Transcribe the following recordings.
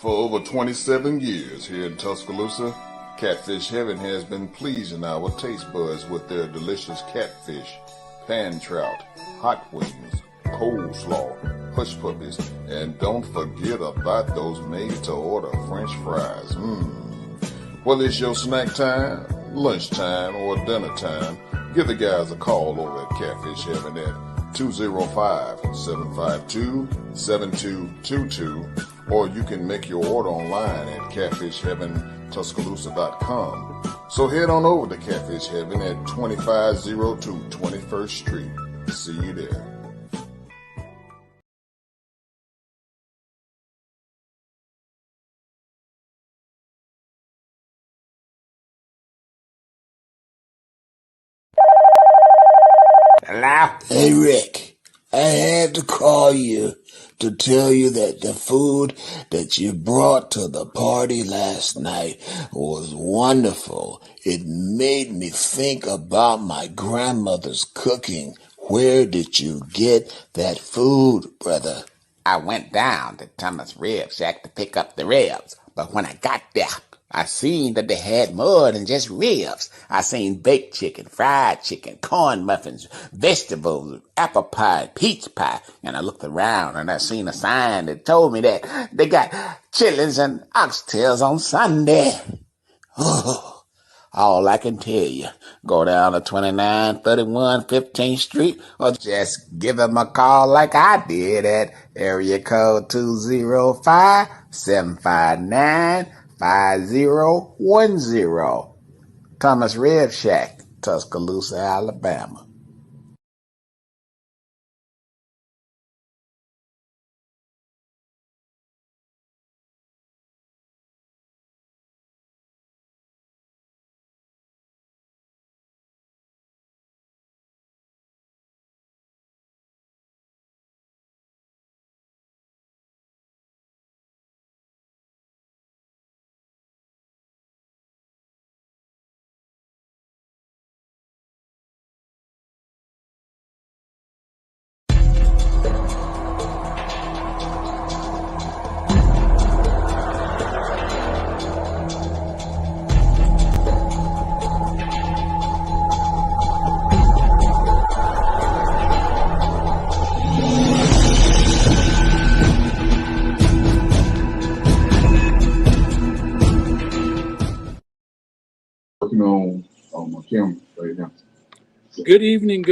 For over 27 years here in Tuscaloosa, Catfish Heaven has been pleasing our taste buds with their delicious catfish, pan trout, hot wings, coleslaw, hush puppies, and don't forget about those made-to-order French fries. Whether it's your snack time, lunchtime, or dinner time, give the guys a call over at Catfish Heaven at 205-752-7222, or you can make your order online at catfishheaventuscaloosa.com. So head on over to Catfish Heaven at 2502 21st Street. See you there. Hello? Hey, Rick. I had to call you to tell you that the food that you brought to the party last night was wonderful. It made me think about my grandmother's cooking. Where did you get that food, brother? I went down to Thomas Rib Shack to pick up the ribs, but when I got there, I seen that they had more than just ribs. I seen baked chicken, fried chicken, corn muffins, vegetables, apple pie, peach pie, and I looked around and I seen a sign that told me that they got chitlins and oxtails on Sunday. Oh, all I can tell you, go down to 2931 15th Street or just give them a call like I did at area code 205-759-5010. Thomas Rib Shack, Tuscaloosa, Alabama. Working on my camera right now. Good evening,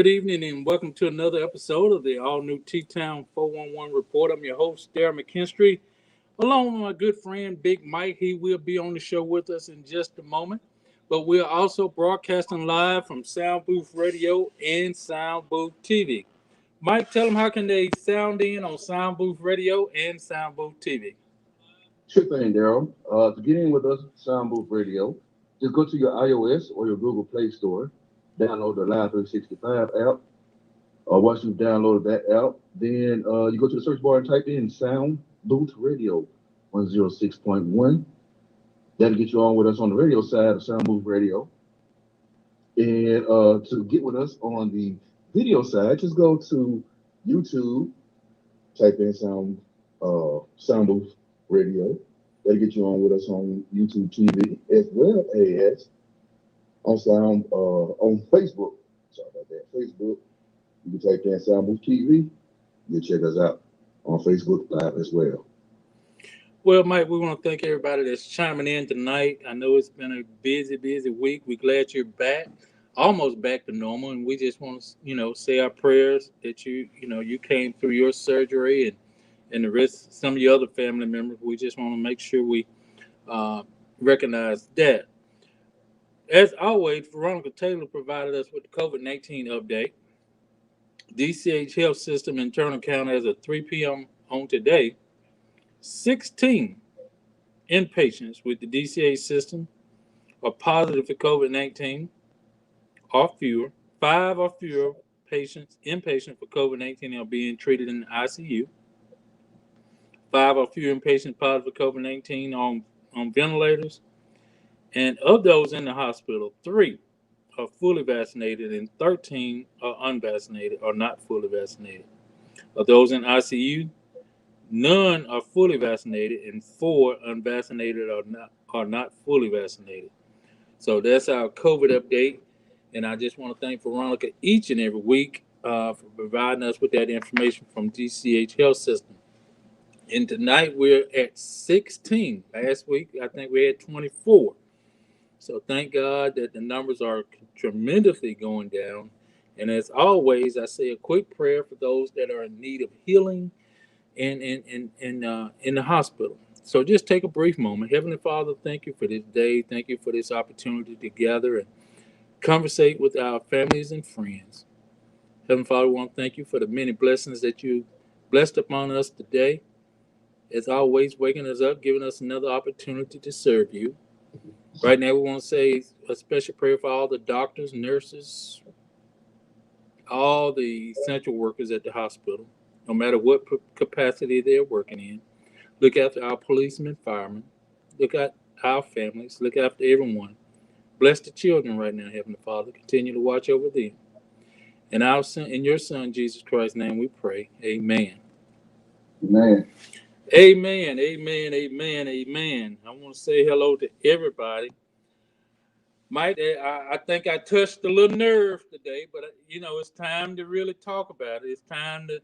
and welcome to another episode of the all-new T-Town 411 Report. I'm your host, Darren McKinstry, along with my good friend, Big Mike. He will be on the show with us in just a moment, but we're also broadcasting live from Sound Booth Radio and Sound Booth TV. Mike, tell them how can they sound in on Sound Booth Radio and Sound Booth TV. Sure thing, Daryl. To get in with us, Sound Booth Radio, just go to your iOS or your Google Play Store, download the Live 365 app. Once you've downloaded that app, then you go to the search bar and type in Sound Booth Radio 106.1. That'll get you on with us on the radio side of Sound Booth Radio. And to get with us on the video side, just go to YouTube, type in Sound Booth Radio. That'll get you on with us on YouTube TV as well as on Facebook. Sorry about that. Facebook. You can type in Sound Booth TV. You can check us out on Facebook Live as well. Well, Mike, we want to thank everybody that's chiming in tonight. I know it's been a busy week. We're glad you're back, almost back to normal, and we just want to, say our prayers that you came through your surgery and the rest, some of your other family members. We just want to make sure we recognize that. As always, Veronica Taylor provided us with the COVID-19 update. DCH Health System internal count as of 3 p.m. on today, 16 inpatients with the DCH system are positive for COVID-19 or fewer. 5 or fewer patients, inpatient for COVID-19 are being treated in the ICU. 5 or fewer inpatients positive for COVID-19 on ventilators. And of those in the hospital, 3 are fully vaccinated and 13 are unvaccinated or not fully vaccinated. Of those in ICU, none are fully vaccinated, and 4 unvaccinated are not fully vaccinated. So that's our COVID update. And I just want to thank Veronica each and every week for providing us with that information from DCH Health System. And tonight we're at 16. Last week, I think we had 24. So thank God that the numbers are tremendously going down. And as always, I say a quick prayer for those that are in need of healing in the hospital. So just take a brief moment. Heavenly Father, thank you for this day. Thank you for this opportunity to gather and conversate with our families and friends. Heavenly Father, we want to thank you for the many blessings that you blessed upon us today. As always, waking us up, giving us another opportunity to serve you. Right now, we want to say a special prayer for all the doctors, nurses, all the essential workers at the hospital, no matter what capacity they're working in. Look after our policemen, firemen. Look at our families. Look after everyone. Bless the children right now, Heavenly Father. Continue to watch over them. In our son, in your Son Jesus Christ's name, we pray. Amen. Man, Amen. Amen. Amen. Amen. I want to say hello to everybody. Mike, I think I touched a little nerve today, but it's time to really talk about it. It's time to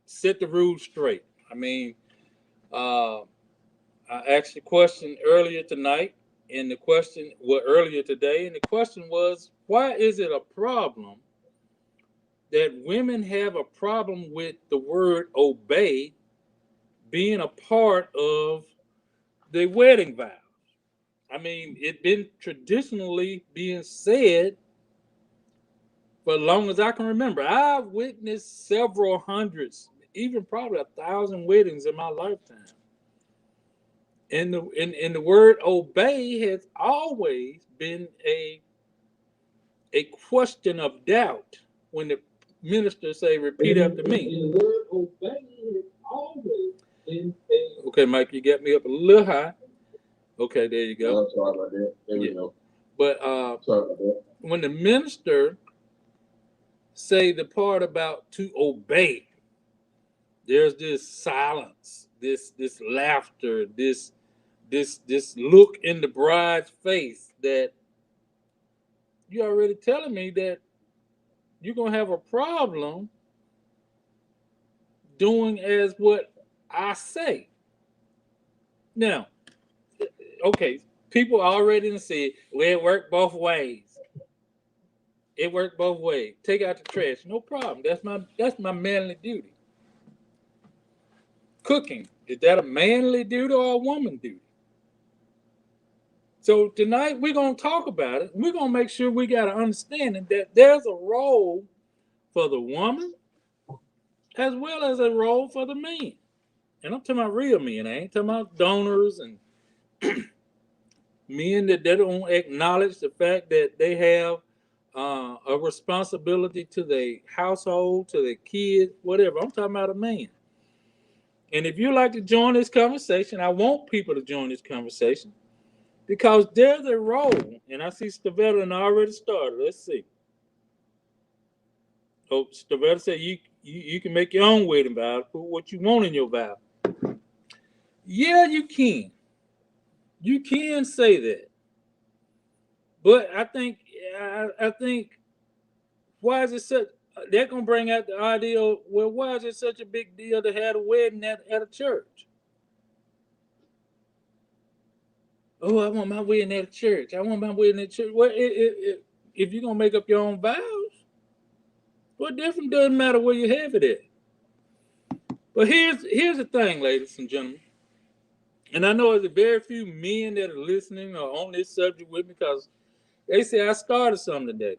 set the rules straight. I mean, I asked a question earlier tonight, and earlier today, and the question was, why is it a problem that women have a problem with the word obey being a part of the wedding vows? I mean, it's been traditionally being said for as long as I can remember. I've witnessed several hundreds, even probably 1,000 weddings in my lifetime. And the word obey has always been a question of doubt when the minister say, repeat after me. The word obey has always been okay, Mike, you got me up a little high. Okay, there you go. sorry about that. There we go. But Sorry about that. when the minister say the part about to obey, there's this silence, this laughter, this look in the bride's face that you're already telling me that you're gonna have a problem doing as what I say. Now, okay, people already said, well, it worked both ways. It worked both ways. Take out the trash, no problem. That's my manly duty. Cooking, is that a manly duty or a woman duty? So tonight we're gonna talk about it. We're gonna make sure we got an understanding that there's a role for the woman as well as a role for the man. And I'm talking about real men. I ain't talking about donors and men that they don't acknowledge the fact that they have a responsibility to their household, to their kids, whatever. I'm talking about a man. And if you like to join this conversation, I want people to join this conversation because there's a role. And I see Stavetta already started. Let's see. Oh, Stavetta said you can make your own wedding vow, put what you want in your vow. Yeah, you can. You can say that. But I think why is it such? They're gonna bring out the idea. Well, why is it such a big deal to have a wedding at a church? Oh, I want my wedding at a church. I want my wedding at church. Well, if you're gonna make up your own vows, what difference doesn't matter where you have it at. But here's the thing, ladies and gentlemen. And I know there's very few men that are listening or on this subject with me because they say I started something today.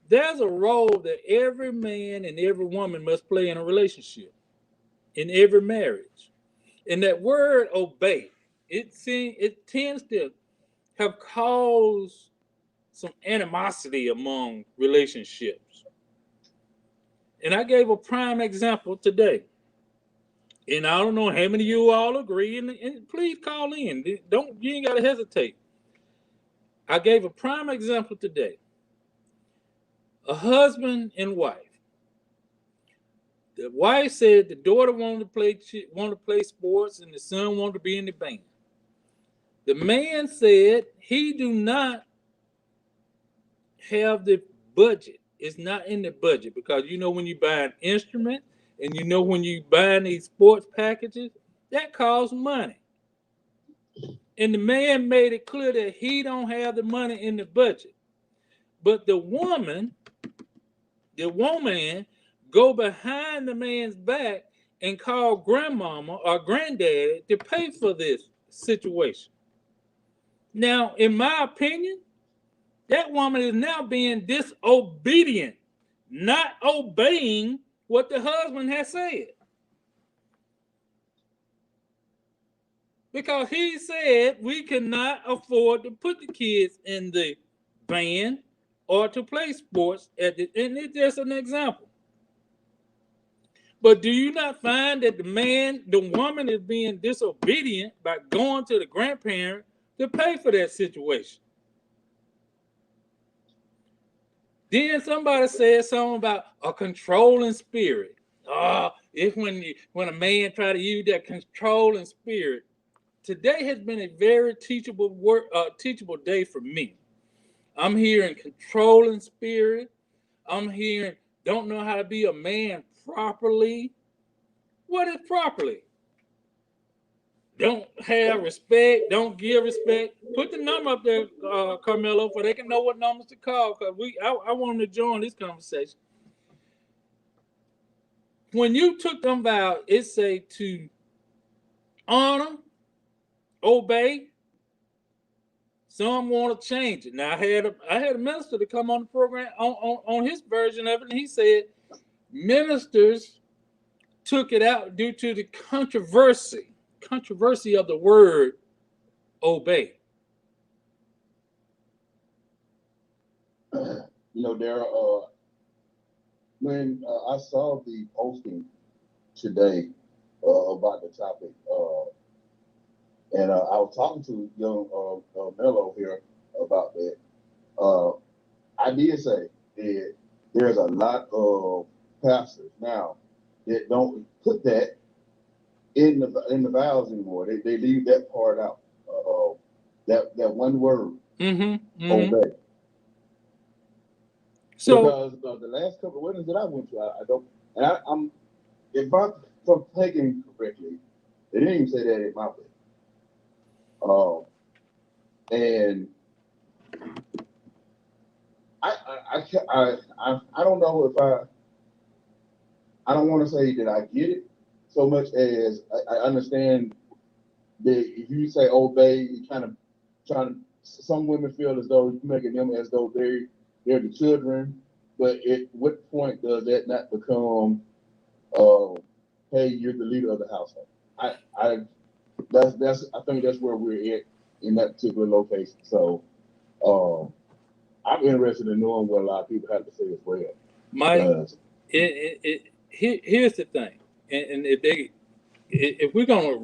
There's a role that every man and every woman must play in a relationship, in every marriage. And that word obey, it tends to have caused some animosity among relationships. And I gave a prime example today. And I don't know how many of you all agree, and please call in. You ain't got to hesitate. I gave a prime example today. A husband and wife. The wife said the daughter wanted to play sports, and the son wanted to be in the band. The man said he do not have the budget. It's not in the budget because when you buy an instrument and when you buy these sports packages, that costs money. And the man made it clear that he don't have the money in the budget. But the woman go behind the man's back and call grandmama or granddaddy to pay for this situation. Now, in my opinion, that woman is now being disobedient, not obeying what the husband has said. Because he said we cannot afford to put the kids in the band or to play sports and it's just an example. But do you not find that the woman is being disobedient by going to the grandparent to pay for that situation? Then somebody said something about a controlling spirit. It's when a man try to use that controlling spirit. Today has been a very teachable day for me. I'm hearing controlling spirit. I'm hearing don't know how to be a man properly. What is properly? Don't have respect. Don't give respect. Put the number up there, Carmelo, so they can know what numbers to call. Because I want to join this conversation. When you took them vows, it say to honor, obey. Some want to change it. Now I had a minister to come on the program on his version of it, and he said ministers took it out due to the controversy of the word obey. Darryl, when I saw the posting today about the topic, and I was talking to young Mello here about that. I did say that there's a lot of pastors now that don't put that in the vows anymore. They leave that part out. That one word, obey. So because the last couple of weddings that I went to, I don't, and I'm if I'm thinking correctly, they didn't even say that in my wedding. And I don't know if I don't want to say that I get it so much as I understand that if you say obey, you kind of trying to. Some women feel as though you're making them as though they're the children, but at what point does that not become, hey, you're the leader of the household? I think that's where we're at in that particular location. So I'm interested in knowing what a lot of people have to say as well. Mike, here's the thing, and if we're gonna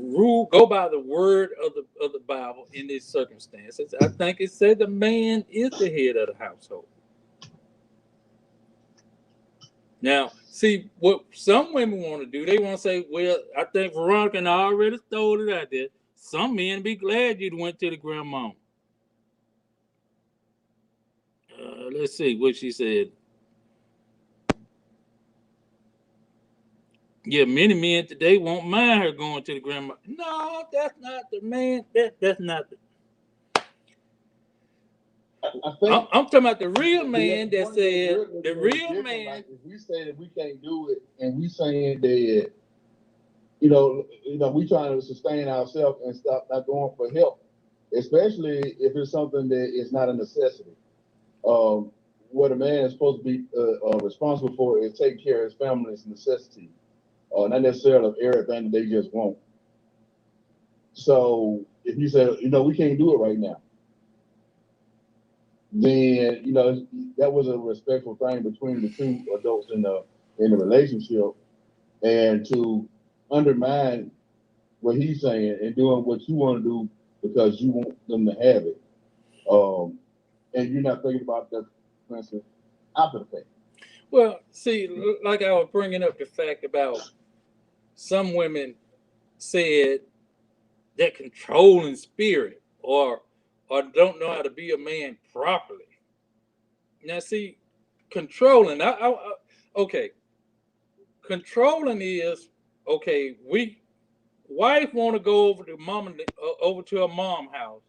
go by the word of the Bible in these circumstances, I think it said the man is the head of the household. Now, see what some women want to do. They want to say, "Well, I think Veronica and I already stole it out there. Some men be glad you went to the grandma." Let's see what she said. Yeah, many men today won't mind her going to the grandma. No, that's not the man. That's not the. I'm talking about the real man that said the real man. Like if we say that we can't do it, and we saying that we trying to sustain ourselves and stop not going for help, especially if it's something that is not a necessity. What a man is supposed to be responsible for is taking care of his family's necessities, not necessarily of everything that they just want. So if you say, we can't do it right now, then that was a respectful thing between the two adults in the relationship, and to undermine what he's saying and doing what you want to do because you want them to have it, and you're not thinking about the consequences after the fact. Well, see, like I was bringing up the fact about some women said that controlling spirit or don't know how to be a man properly. Now, see, controlling. Okay, controlling is okay. We wife want to go over to over to her mom house,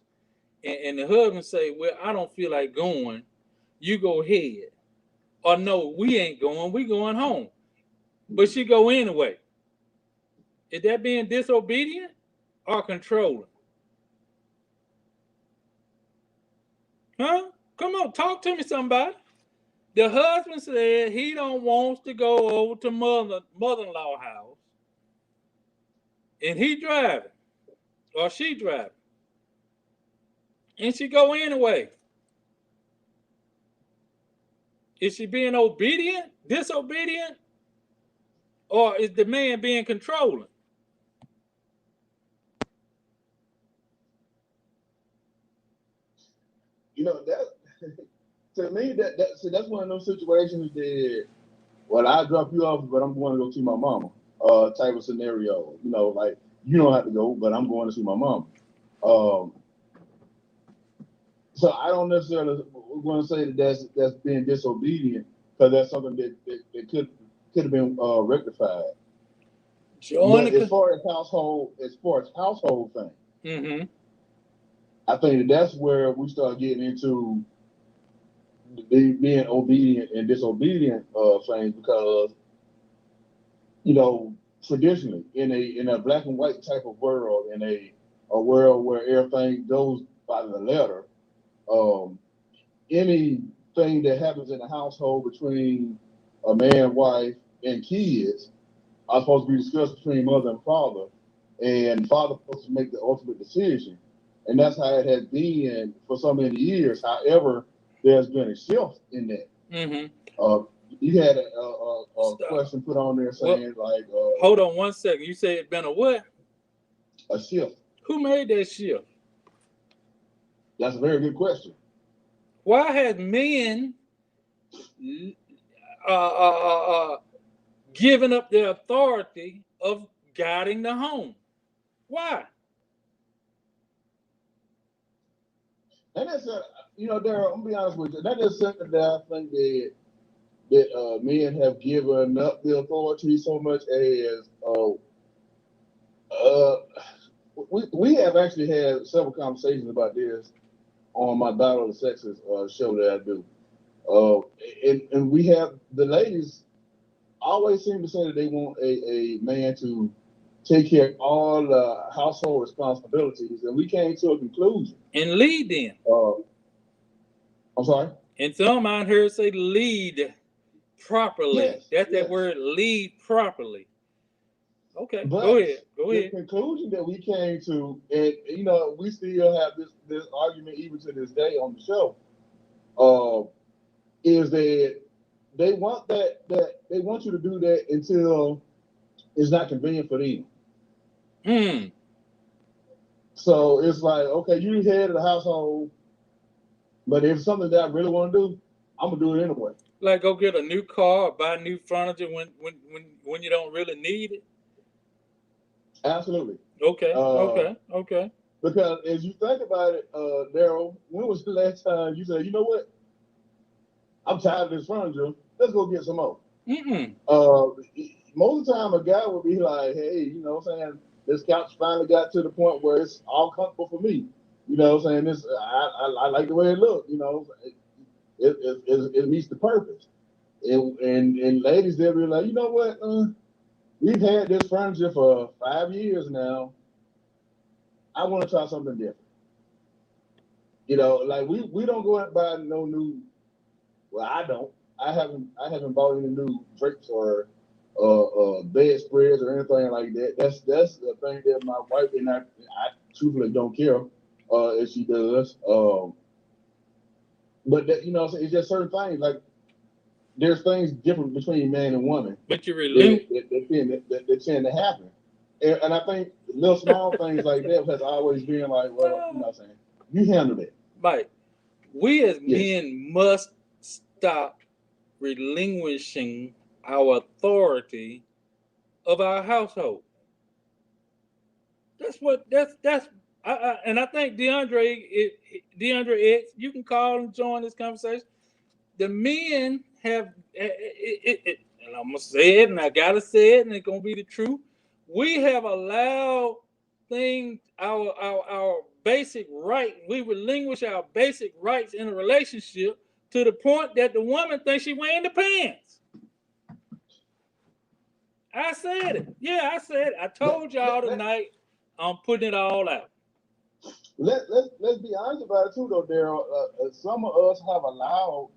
and the husband say, "Well, I don't feel like going. You go ahead." Or no, we ain't going. We going home. But she go anyway. Is that being disobedient or controlling? Huh? Come on, talk to me, somebody. The husband said he don't want to go over to mother-in-law house, and he driving or she driving, and she go anyway. Is she being obedient, disobedient, or is the man being controlling? You know that to me that's one of those situations that well I drop you off, but I'm going to go see my mama. Type of scenario. You know, like you don't have to go, but I'm going to see my mom. Um, so I don't necessarily want to say that that's being disobedient because that's something that could have been rectified. Join But the. as far as household thing, Mm-hmm. I think that's where we start getting into being obedient and disobedient things because you know traditionally in a black and white type of world in a world where everything goes by the letter, um, anything that happens in the household between a man, wife, and kids are supposed to be discussed between mother and father supposed to make the ultimate decision. And that's how it has been for so many years. However, there's been a shift in that. Mm-hmm. Uh, you had a question put on there saying like hold on 1 second. You say it's been a what? a shift. Who made that shift? That's a very good question. Why has men uh, uh, uh, uh, given up their authority of guiding the home? Why? And that's Daryl, I'm gonna be honest with you. That is something that I think that men have given up the authority so much as uh, we have actually had several conversations about this on my Battle of the Sexes show that I do. And we have the ladies always seem to say that they want a man to take care of all household responsibilities, and we came to a conclusion. And lead them. I'm sorry? And some I heard say lead properly. Yes. That's that Yes. word, lead properly. Okay, go But ahead. Go the ahead. conclusion that we came to, and we still have this argument even to this day on the show, is that they want that they want you to do that until it's not convenient for them. Hmm. So it's like, okay, you head of the household, but if it's something that I really want to do, I'm gonna do it anyway. Like go get a new car or buy new furniture when you don't really need it. Absolutely. Okay. Okay. Because as you think about it, Daryl, when was the last time you said, you know what? I'm tired of this furniture. Let's go get some more. Mm-mm. Most of the time, a guy would be like, hey, what I'm saying? This couch finally got to the point where it's all comfortable for me. You know what I'm saying? I like the way it looks. It meets the purpose. And ladies, they'll be like, you know what? We've had this furniture for 5 years now. I want to try something different. Like we don't go out and buy no new. Well, I don't. I haven't bought any new drapes or bedspreads or anything like that. That's the thing that my wife and I truthfully don't care if she does. But it's just certain things like there's things different between man and woman. But you relinquish. That tend to happen, and I think little small things like that has always been like, well, you know what I'm saying, you handle it. Mike, we as men must stop relinquishing our authority of our household. That's and I think DeAndre X, you can call and join this conversation. The men have and I'm gonna say it, and I gotta say it, and it's gonna be the truth. We have allowed things, our basic right. We relinquish our basic rights in a relationship to the point that the woman thinks she wearing the pants. I said it. Yeah, I said it. I told y'all tonight. I'm putting it all out. Let's be honest about it too, though, Daryl. Some of us have allowed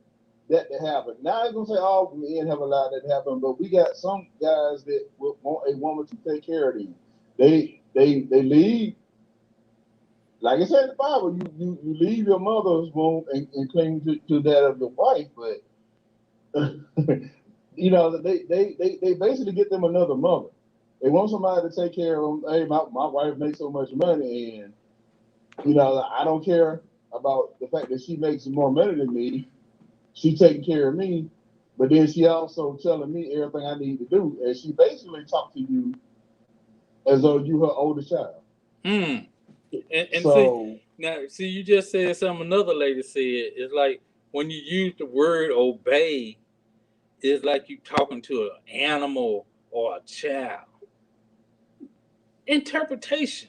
that to happen. Now I'm gonna say all men have allowed that to happen, but we got some guys that want a woman to take care of them. They leave, like I said in the Bible, you leave your mother's womb and cling to that of the wife, but you know they basically get them another mother. They want somebody to take care of them. Hey, my wife makes so much money, and you know I don't care about the fact that she makes more money than me. She taking care of me, but then she also telling me everything I need to do, and she basically talk to you as though you her oldest child. And so see, you just said something another lady said. It's like when you use the word obey, it's like you talking to an animal or a child. Interpretation.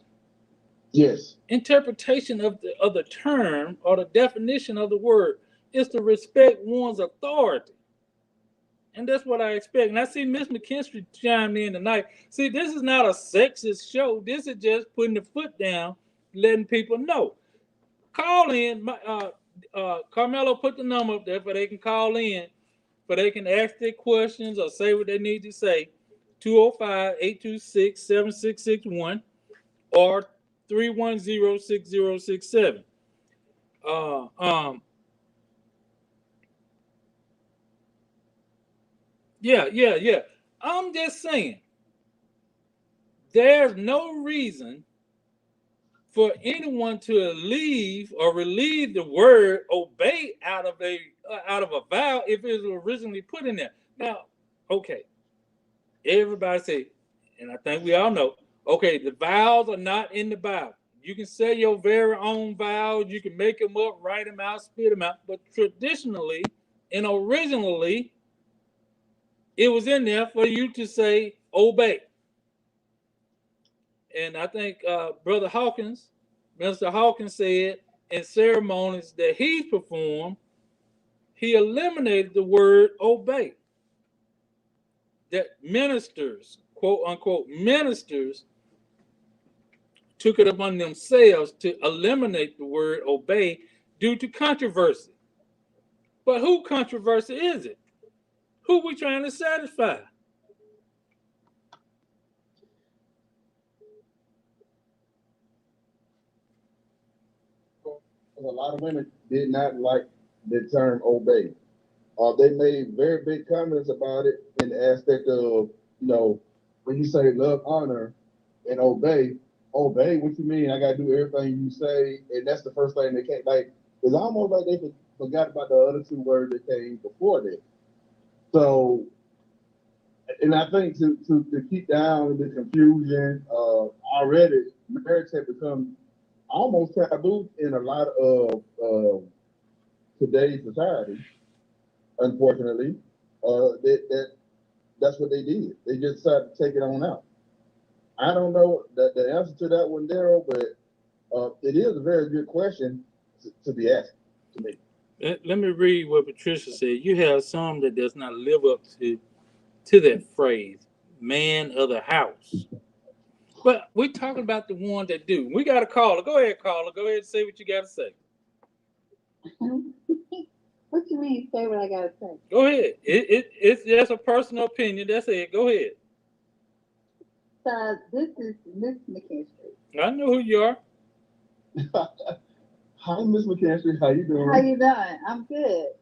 Yes. Interpretation of the term or the definition of the word is to respect one's authority. And that's what I expect. And I see Miss McKinstry chime in tonight. See, this is not a sexist show. This is just putting the foot down, letting people know. Call in. Carmelo put the number up there for they can call in, for they can ask their questions or say what they need to say. 205-826-7661 or 310-6067. Yeah. I'm just saying, there's no reason for anyone to leave or relieve the word obey out of a vow if it was originally put in there. Now, okay, everybody say, and I think we all know, okay, the vows are not in the Bible. You can say your very own vows, you can make them up, write them out, spit them out, but traditionally and originally, it was in there for you to say obey. And I think Brother Hawkins, Mr. Hawkins said in ceremonies that he performed, he eliminated the word obey. That ministers, quote unquote, ministers took it upon themselves to eliminate the word obey due to controversy. But who controversy is it? Who we trying to satisfy? A lot of women did not like the term obey. They made very big comments about it in the aspect of, you know, when you say love, honor, and obey, what you mean? I gotta do everything you say, and that's the first thing they came like. It's almost like they forgot about the other two words that came before that. So, and I think to keep down the confusion, already marriage has become almost taboo in a lot of today's society. Unfortunately, that's what they did. They just decided to take it on out. I don't know the answer to that one, Daryl, but it is a very good question to be asked to me. Let me read what Patricia said. You have some that does not live up to that phrase, man of the house. But we're talking about the one that do. We got a caller. Go ahead, caller. Go ahead and say what you got to say. What you mean, say what I got to say? Go ahead. It's just a personal opinion. That's it. Go ahead. So this is Miss McKinstry. I know who you are. Hi, Miss McKinstry. How you doing? How you doing? I'm good.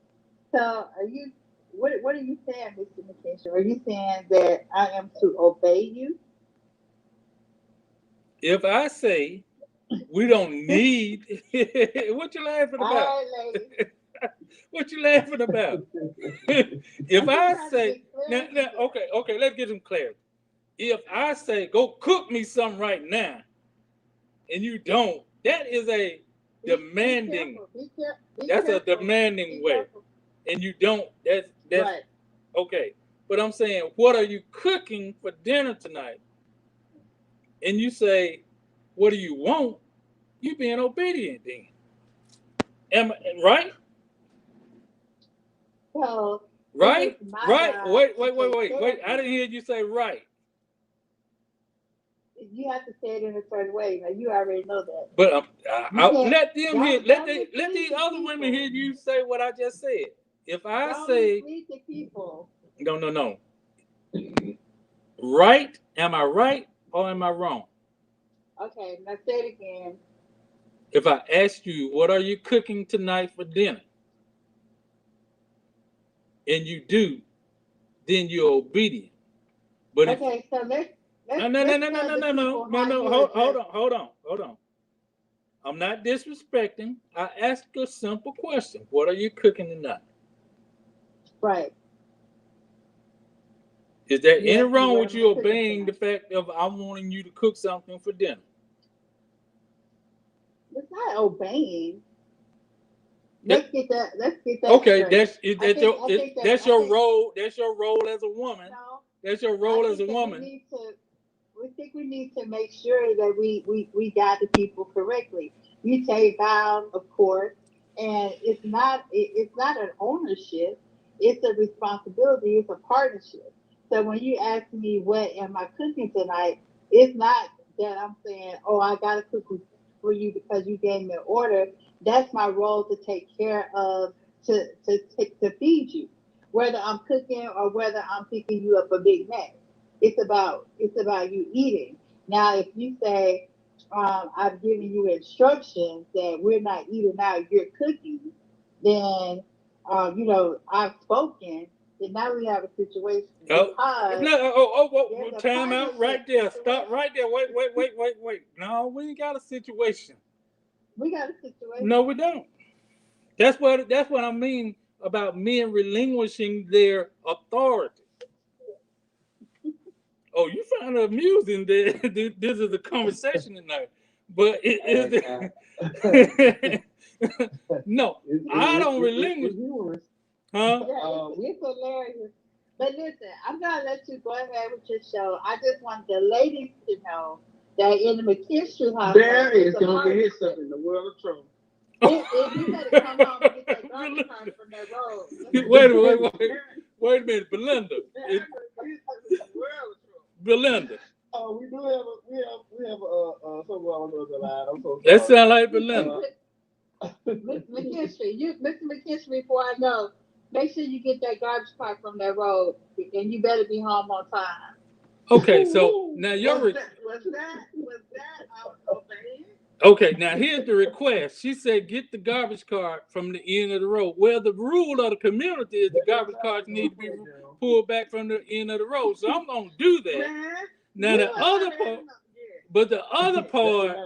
So are you? What are you saying, Mr. McKinstry? Are you saying that I am to obey you? If I say we don't need, what you laughing about? All right, lady. What you laughing about? If I'm just I trying to say get clarity. okay, let's get some clarity. If I say go cook me something right now, and you don't, that is a demanding. Be That's a careful. demanding Be way, careful. and you don't. That's Right. okay. But I'm saying, what are you cooking for dinner tonight? And you say, what do you want? You being obedient then. Right? So it Right? is my Right? job Wait, to wait, wait, take wait, care wait. of I you. didn't hear you say right. You have to say it in a certain way. Now you already know that. But You can't. let them hear. Don't Let mislead these the other women hear people. you say what I just said. If I Don't say mislead the people. no, right? Am I right or am I wrong? Okay, now say it again. If I ask you, what are you cooking tonight for dinner, and you do, then you're obedient. But if Okay, so no, let's tell the people how you address. hold on. I'm not disrespecting. I ask a simple question. What are you cooking tonight? Right. Is there You any ask me wrong what with am I you cooking obeying the tonight. fact of I'm wanting you to cook something for dinner? It's not obeying. That, Let's get that okay, straight. I think that that's I your think role. That's your role as a woman. no. That's your I role as a think that woman. we need to make sure that we guide the people correctly. You take vows, of course, and it's not an ownership. It's a responsibility. It's a partnership. So when you ask me what am I cooking tonight, it's not that I'm saying, oh, I gotta cook for you because you gave me an order. That's my role to take care of to feed you, whether I'm cooking or whether I'm picking you up a Big Mac. It's about you eating. Now, if you say I've given you instructions that we're not eating out, you're cooking, then I've spoken. Then now we have a situation Oh, because no, there's a time out partnership right there. Stop situation. right there. Wait. No, we ain't got a situation. We got a No, situation. we don't. That's what I mean about men relinquishing their authority. Oh, you find it amusing that this is a conversation tonight, but it is. No, I don't relinquish. It's humorous. Huh? Yeah, it's hilarious. But listen, I'm gonna let you go ahead with your show. I just want the ladies to know that in the McKinstry There household, is it's a gonna get his stuff partnership. in the world of trouble. You better come home and get that garbage cart from that road. Wait a minute, Belinda. There is gonna get his stuff in the world of trouble. Belinda. Oh, we have someone on the other line. I'm so That sorry. sound like Belinda. Mr. McKinstry, before I go, make sure you get that garbage cart from that road, and you better be home on time. Okay, so now Was that okay, now here's the request. She said get the garbage cart from the end of the road. Well, the rule of the community is the garbage carts need to be pulled back from the end of the road. So I'm gonna do that. man? Now the other part, but the other part,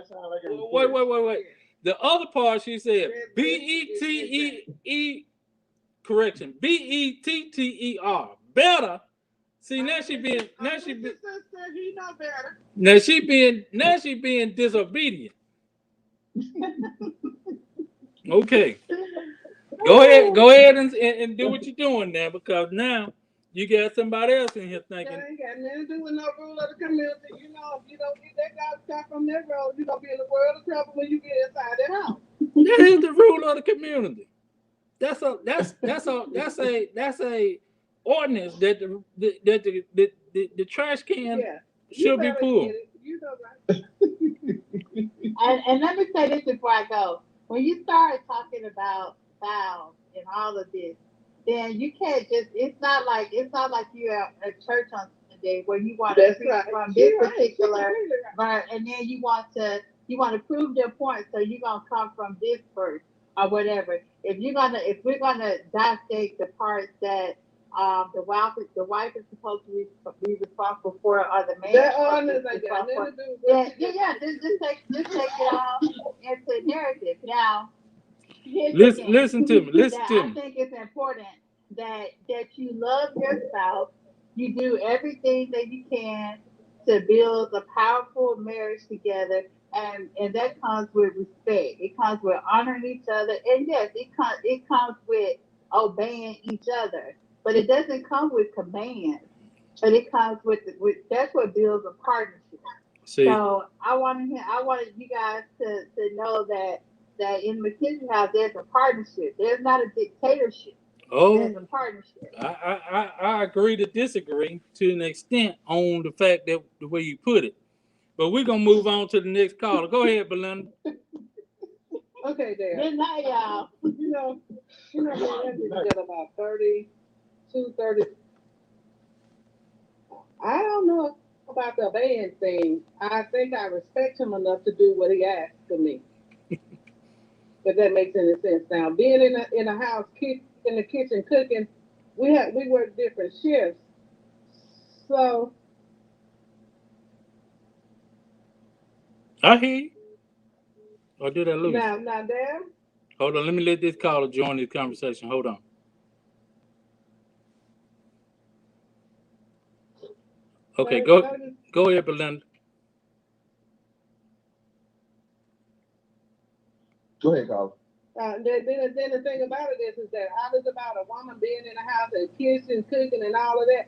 wait. The other part she said BETTE correction BETTER better. See now she being He know better. now she being disobedient. Okay. Go ahead and do what you're doing now because now you got somebody else in here That thinking ain't got nothing to do with no rule of the community. You know, if you don't get that garbage car from that road, you're gonna be in the world of trouble when you get inside that house. that is the rule of the community. That's a ordinance that the trash can Yeah, you should be better get pulled. it. You know right. And let me say this before I go. When you start talking about vows and all of this, then you can't just. It's not like you're at church on Sunday where you want to That's preach right. from She this right. She particular completely right. verse, and then you want to prove your point, so you're gonna come from this verse or whatever. If we're gonna dissect the parts that the wife is supposed to be responsible for, or the man That is supposed to ordinance be ain't got responsible nothing for. to do with Yeah, what you yeah, just yeah. said. Just take it all into narrative. Now, here's the Listen, thing listen to me. Listen that to I me. think is important. that you love your spouse, you do everything that you can to build a powerful marriage together, and that comes with respect. It comes with honoring each other, and yes, it comes with obeying each other. But it doesn't come with commands. But it comes with that's what builds a partnership. See, So I wanted you guys to know that in McKinsey House there's a partnership. There's not a dictatorship. oh, There's a partnership. I agree to disagree to an extent on the fact that the way you put it. But we're gonna move on to the next caller. Go ahead, Belinda. Okay, there. Good night, y'all. We've been together about 30. I don't know about the band thing. I think I respect him enough to do what he asked of me. If that makes any sense. Now, being in a house, in the kitchen cooking, we work different shifts. So I hear you. Or did I lose? now there. Hold on, let me let this caller join this conversation. Hold on. Okay, go ahead, Belinda. Go ahead, Carl. Then the thing about it is that how is about a woman being in the house and kitchen cooking and all of that.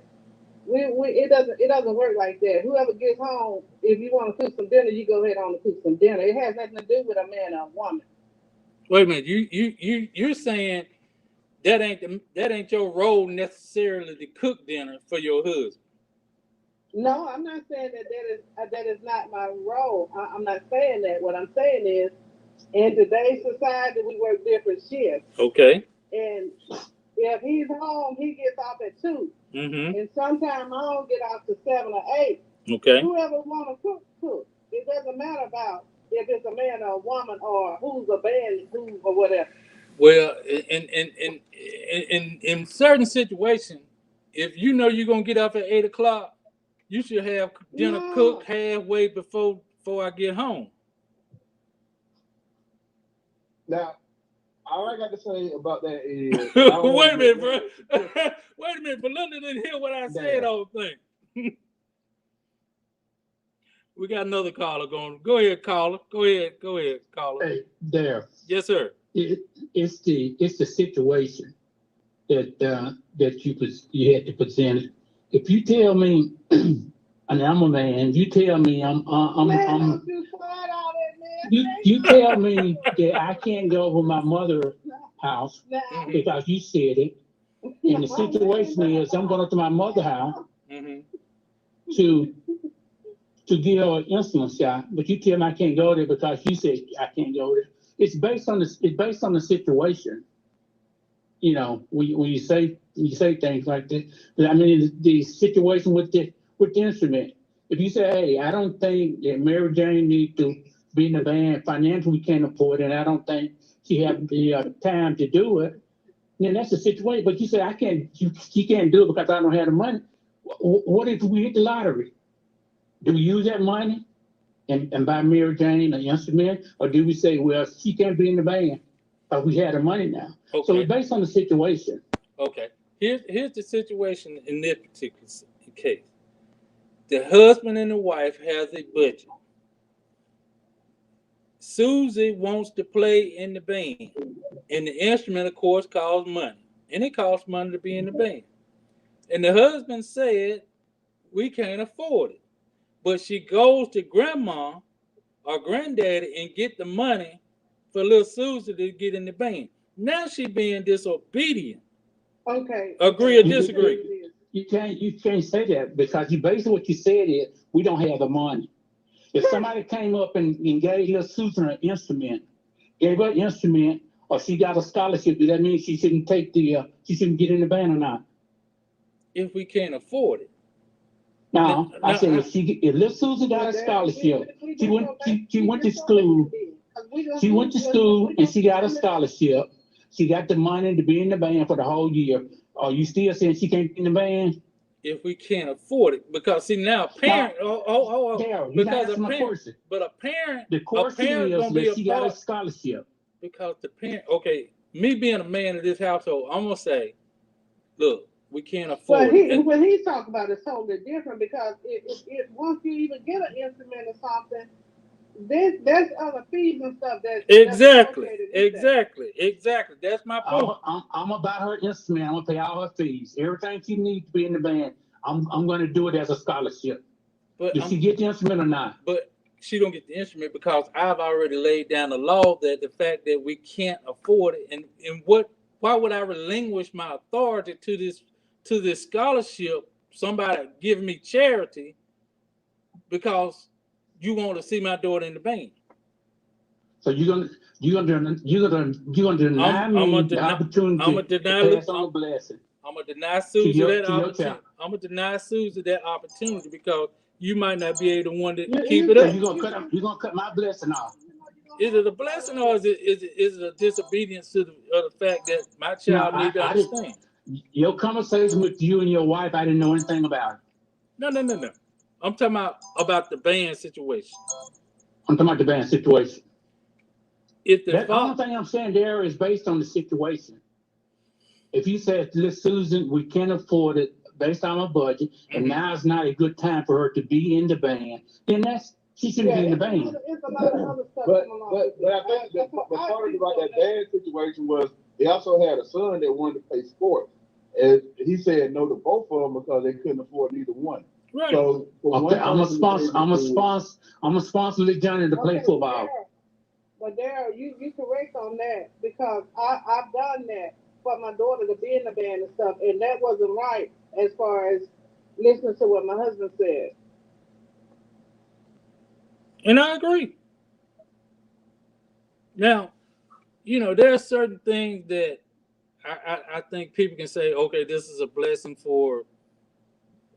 It doesn't work like that. Whoever gets home, if you want to cook some dinner, you go ahead on and cook some dinner. It has nothing to do with a man or a woman. Wait a minute. You're saying that ain't your role necessarily to cook dinner for your husband. No, I'm not saying that is not my role. I'm not saying that. What I'm saying is, in today's society, we work different shifts. Okay. And if he's home, he gets off at 2. Mm-hmm. And sometimes I don't get off to 7 or 8. Okay. Whoever want to cook. It doesn't matter about if it's a man or a woman or who's a band, who or whatever. Well, in certain situations, if you know you're gonna get up at 8 o'clock, you should have dinner cooked halfway before I get home. Now, all I got to say about that is wait a minute, bro. Wait a minute, Belinda didn't hear what I said all the thing. We got another caller going. Go ahead, caller. Go ahead, caller. Hey, there. Yes, sir. It's the situation that you had to present. If you tell me, and I'm a man, you tell me you tell me that I can't go over my mother's house because you said it. And the situation is I'm going to my mother's house to get her an insulin shot, but you tell me I can't go there because you said I can't go there. It's based on the situation. You know, when you say things like that. I mean, the situation with the instrument. If you say, hey, I don't think that Mary Jane needs to be in the band, financially we can't afford it, and I don't think she has the time to do it, then that's the situation. But you say I can't, she can't do it because I don't have the money. What if we hit the lottery? Do we use that money and buy Mary Jane an instrument, or do we say, well, she can't be in the band because we have the money now? Okay. So it's based on the situation. Okay. Here's the situation in this particular case. The husband and the wife has a budget. Susie wants to play in the band, and the instrument, of course, costs money, and it costs money to be in the band. And the husband said, we can't afford it. But she goes to grandma or granddaddy and get the money for little Susie to get in the band. Now she being disobedient. Okay. Agree or disagree? You can't say that because basically what you said is we don't have the money. If somebody came up and gave little Susan an instrument, gave her an instrument, or she got a scholarship, does that mean she shouldn't she shouldn't get in the band or not? If we can't afford it. No, I said if little Susan got a scholarship, she went to school. She went to school and she got a scholarship. She got the money to be in the band for the whole year. Are you still saying she can't be in the band? If we can't afford it, because see now, parent, because a parent, but a parent, the question is that she got a scholarship. Because the parent, okay, me being a man of this household, I'm gonna say, look, we can't But afford it. when he's talking about it's totally different because if once you even get an instrument or something, there's other fees and stuff that Exactly, that's associated with exactly. That's my point. I'm gonna buy her instrument. I'm gonna pay all her fees. Everything she needs to be in the band, I'm gonna do it as a scholarship. But Did she get the instrument or not? But she don't get the instrument because I've already laid down the law that the fact that we can't afford it, and why would I relinquish my authority to this scholarship? Somebody giving me charity because you want to see my daughter in the band. So you're gonna deny me the opportunity to pass on the blessing. I'm gonna deny Susan that opportunity. I'm gonna deny Susan that opportunity because you might not be able to one to keep it up. So you're gonna cut my blessing off. Is it a blessing or is it a disobedience to the fact that my child needs to understand? Your conversation with you and your wife, I didn't know anything about it. No. I'm talking about the band situation. I'm talking about the band situation. The only thing I'm saying there is based on the situation. If you said, listen, Susan, we can't afford it based on our budget, and now it's not a good time for her to be in the band, then she shouldn't be in the band. It's a lot of other stuff. But I think the part about that band situation was he also had a son that wanted to play sports. And he said no to both of them because they couldn't afford either one. Right. So I'm a sponsor Lee Johnny to play football. But Daryl, you correct on that because I've done that for my daughter to be in the band and stuff, and that wasn't right as far as listening to what my husband said. And I agree. Now, there are certain things that I think people can say, okay, this is a blessing for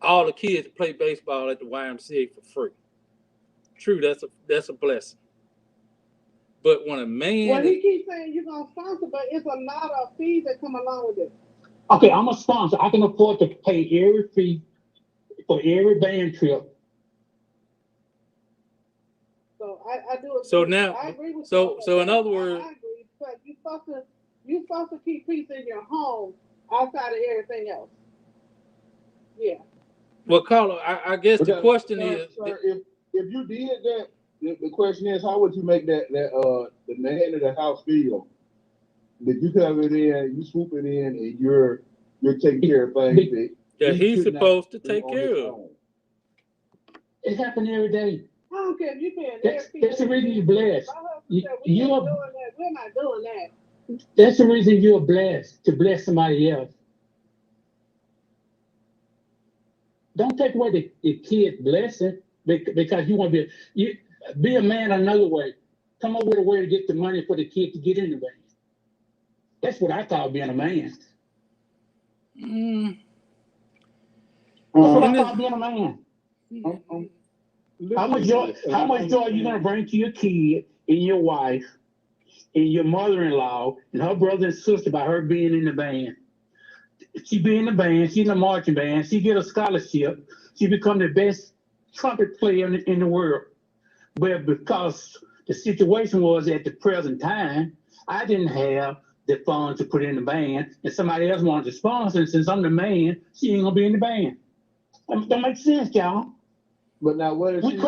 all the kids to play baseball at the YMCA for free. True, that's a blessing. But when a man... Well, he keeps saying you're going to sponsor, but it's a lot of fees that come along with it. Okay, I'm a sponsor. I can afford to pay every fee for every band trip. So I do agree. So now, I agree with so in other words... I agree, but you're supposed to keep peace in your home outside of everything else. Yeah. Well, Carla, I guess the question is... Sir, if you did that, the question is, how would you make the man of the house feel? That you come in, you swoop it in, and you're taking care of things that he's supposed to take care of. It happens every day. I don't care if you're paying that's the reason you're blessed. We're not doing that. That's the reason you're blessed, to bless somebody else. Don't take away the kid's blessing because you want to be a man another way. Come up with a way to get the money for the kid to get in the band. That's what I call being a man. That's what I call being a man. How much joy are you going to bring to your kid and your wife and your mother-in-law and her brother and sister by her being in the band? She be in the band, she's in the marching band, she get a scholarship, she become the best trumpet player in the world. But because the situation was at the present time, I didn't have the funds to put in the band, and somebody else wanted to sponsor, and since I'm the man, she ain't gonna be in the band. That makes sense, y'all. But now what if she get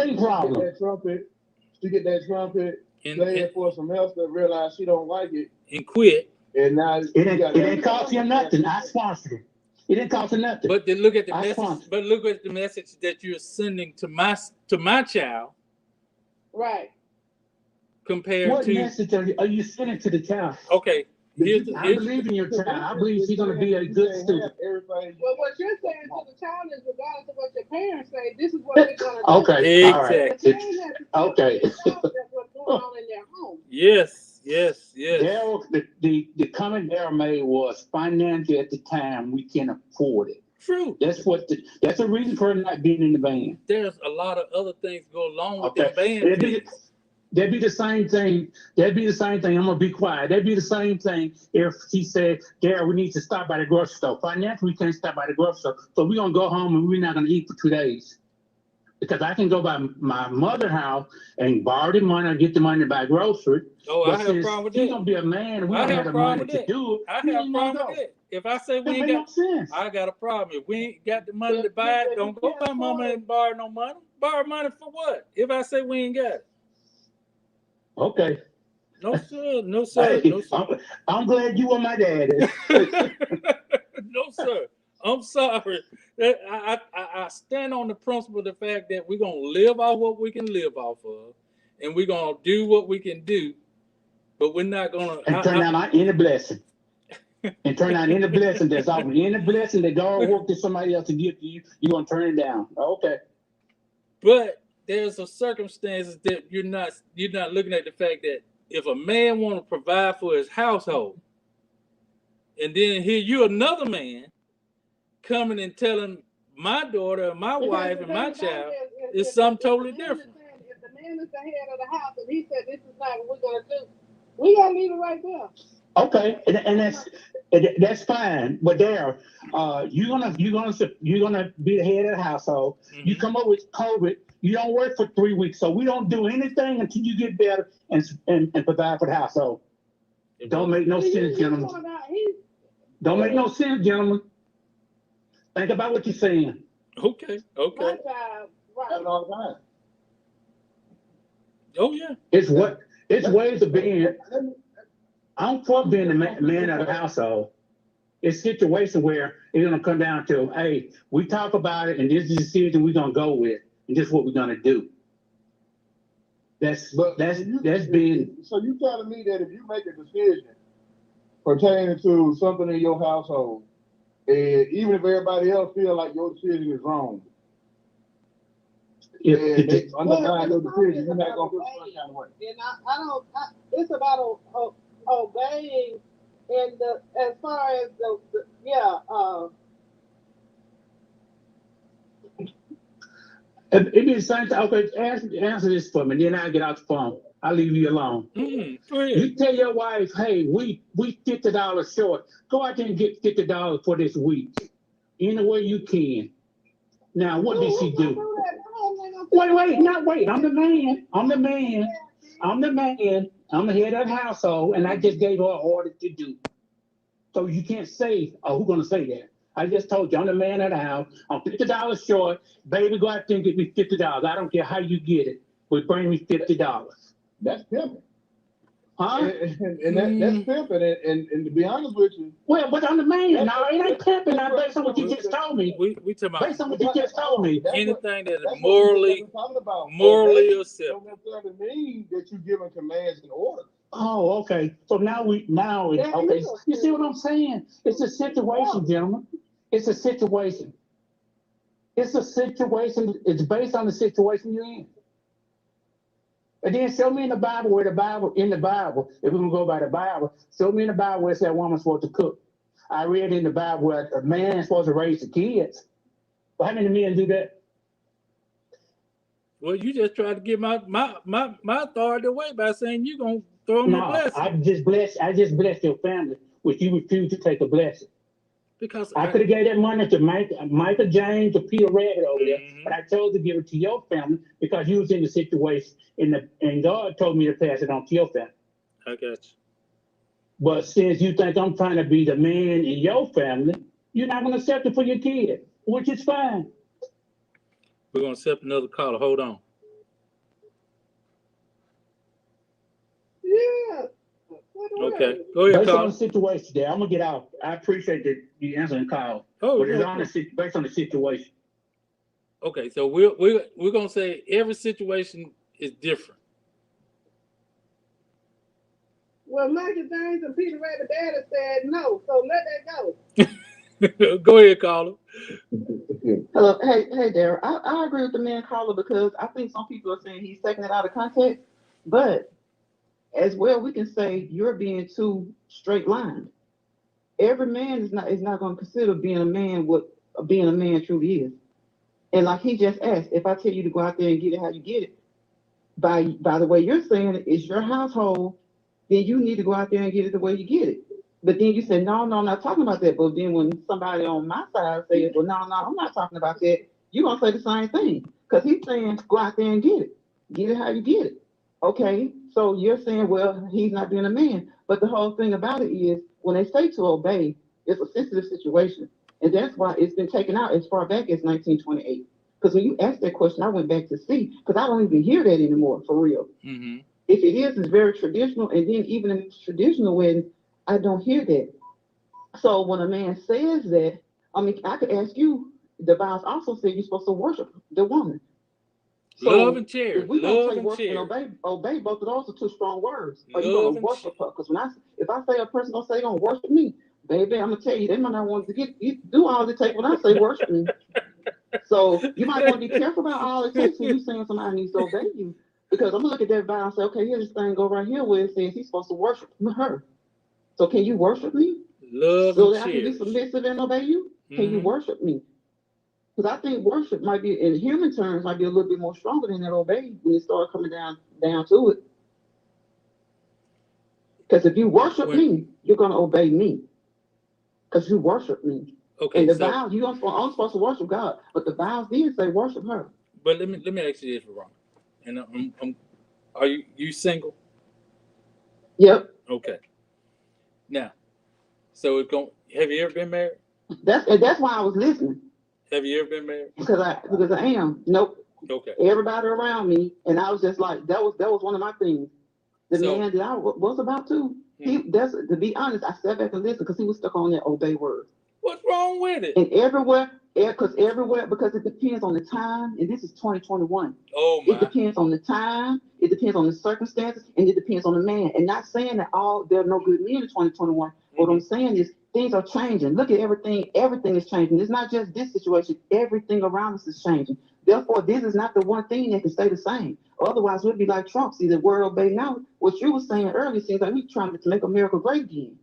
that trumpet, play it for some else that realize she don't like it and quit? And now it didn't cost you nothing. I sponsored it. It didn't cost you nothing. But then look at the message. But look at the message that you're sending to my child. Right. Compared what to message are you sending to the child? Okay. I believe in your child. I believe she's gonna be a good student. Well, what you're saying to the child is, regardless of what your parents say, this is what we're gonna do. Okay. Exactly. Okay. That's what's going on in their home. Yes. Daryl, the comment Daryl made was financially at the time we can't afford it. True. That's a reason for her not being in the band. There's a lot of other things go along with the band. That'd be the same thing. I'm gonna be quiet. That'd be the same thing if she said, Daryl, we need to stop by the grocery store. Financially, we can't stop by the grocery store. So we're gonna go home and we're not gonna eat for 2 days. Because I can go by my mother's house and borrow the money and get the money to buy groceries. Oh, I have a problem with that. He's gonna be a man and we don't have the money to do it. I have a problem with that. If I say we That ain't make got, no sense. I got a problem. If we ain't got the money to buy it, don't go by mama and borrow no money. Borrow money for what? If I say we ain't got it. Okay. No sir, no sir, Hey, no sir. I'm glad you were my daddy. No sir. I'm sorry. I stand on the principle of the fact that we're gonna live off what we can live off of, and we're gonna do what we can do, but we're not gonna And turn out any blessing. And turn out any blessing that's offered. Any blessing that God worked to somebody else to give to you, you're gonna turn it down. Okay. But there's a circumstances that you're not looking at the fact that if a man want to provide for his household, and then here you another man coming and telling my daughter, my wife, and my child is something totally different. If the man is the head of the house and he said this is not what we're gonna do, we gotta leave it right there. Okay, and that's fine. But there, you're gonna be the head of the household. Mm-hmm. You come up with COVID. You don't work for 3 weeks, so we don't do anything until you get better and provide for the household. Don't make no sense, gentlemen. Don't make no sense, gentlemen. Think about what you're saying. Okay. My job, right. All the time. Oh yeah. It's ways of being. I'm for being the man of the household. It's a situation where it's gonna come down to, hey, we talk about it, and this is the decision we're gonna go with, and this is what we're gonna do. That's being. So you telling me that if you make a decision pertaining to something in your household, and even if everybody else feel like your decision is wrong, underlying your decision, you're not gonna feel some kind of way. And I don't. It's about obeying, and as far as It be the same thing. Okay, answer this for me, then I'll get out the phone. I'll leave you alone. You tell your wife, hey, we $50 short. Go out there and get $50 for this week. Any way you can. Now, what did she do? Wait. I'm the man. I'm the head of the household, and I just gave her an order to do. So you can't say, who's going to say that? I just told you, I'm the man of the house. I'm $50 short. Baby, go out there and get me $50. I don't care how you get it, but bring me $50. That's pimping. Huh? And that's pimping. And to be honest with you. Well, but I'm the man. No, it ain't pimping. Now, based on what you just told me. We talking about based on what you just told me. Anything that is morally acceptable. Don't necessarily mean that you're giving commands and orders. Oh, okay. So okay. You see what I'm saying? It's a situation, gentlemen. It's a situation. It's based on the situation you're in. And then show me in the Bible, if we're going to go by the Bible, show me in the Bible where it said a woman's supposed to cook. I read in the Bible where a man is supposed to raise the kids. But how many men do that? Well, you just tried to get my authority away by saying you're going to throw me a blessing. I just blessed your family, which you refused to take a blessing. Because I could have gave that money to Michael James or Peter Rabbit over there, but I chose to give it to your family because you was in the situation, and God told me to pass it on to your family. I got you. But since you think I'm trying to be the man in your family, you're not going to accept it for your kid, which is fine. We're going to accept another caller. Hold on. Yeah. Okay. Go ahead, based caller. on the situation there, I'm going to get out. I appreciate that you answering the call. But it's based on the situation. Okay, so we're going to say every situation is different. Well, Michael James and Peter Rabbit Daddy said no, so let that go. Go ahead, caller. Hello, hey, Darryl. I agree with the man caller because I think some people are saying he's taking it out of context, but as well we can say you're being too straight lined. Every man is not going to consider being a man what being a man truly is. And like he just asked, if I tell you to go out there and get it how you get it, by the way you're saying it's your household, then you need to go out there and get it the way you get it. But then you say, no, I'm not talking about that. But then when somebody on my side says, well, no, I'm not talking about that, you're going to say the same thing. Because he's saying, go out there and get it. Get it how you get it. Okay, so you're saying, well, he's not being a man. But the whole thing about it is, when they say to obey, It's a sensitive situation. And that's why it's been taken out as far back as 1928. Because when you asked that question, I went back to see, because I don't even hear that anymore, for real. Mm-hmm. If it is, it's very traditional. And then even in traditional weddings, I don't hear that. So when a man says that, I mean, I could ask you, the vows also say you're supposed to worship the woman. So Love and if charity. we gonna Love say and worship and charity. obey, both of those are two strong words. Are you Love gonna and worship her? Because if I say a person gonna say they gonna worship me, baby, I'm gonna tell you, they might not want to do all it takes when I say worship me. So you might want to be careful about all it takes when you saying somebody needs to obey you. Because I'm gonna look at that vow and say, okay, here's this thing go right here where it says he's supposed to worship her. So can you worship me? Love So and that I can be charity. submissive and obey you? Can you Mm-hmm. worship me? Because I think worship might be, in human terms, might be a little bit more stronger than that obey when it starts coming down to it. Because if you worship me, you're gonna obey me. Because you worship me. Okay. And the vows, you aren't supposed to worship God, but the vows did say worship her. But let me ask you this, Ron. And are you single? Yep. Okay. Now, so have you ever been married? That's why I was listening. Have you ever been married? Because I am. Nope. Okay. Everybody around me, and I was just like, that was one of my things. The man that I was about to, to be honest, I sat back and listened because he was stuck on that obey word. What's wrong with it? And everywhere, because it depends on the time, and this is 2021. Oh my! It depends on the time, it depends on the circumstances, and it depends on the man. And not saying that there are no good men in 2021. Mm-hmm. What I'm saying is things are changing. Look at everything. Everything is changing. It's not just this situation. Everything around us is changing. Therefore, this is not the one thing that can stay the same. Otherwise, we'd be like Trump. See, the word obey now. What you were saying earlier seems like we're trying to make America great again.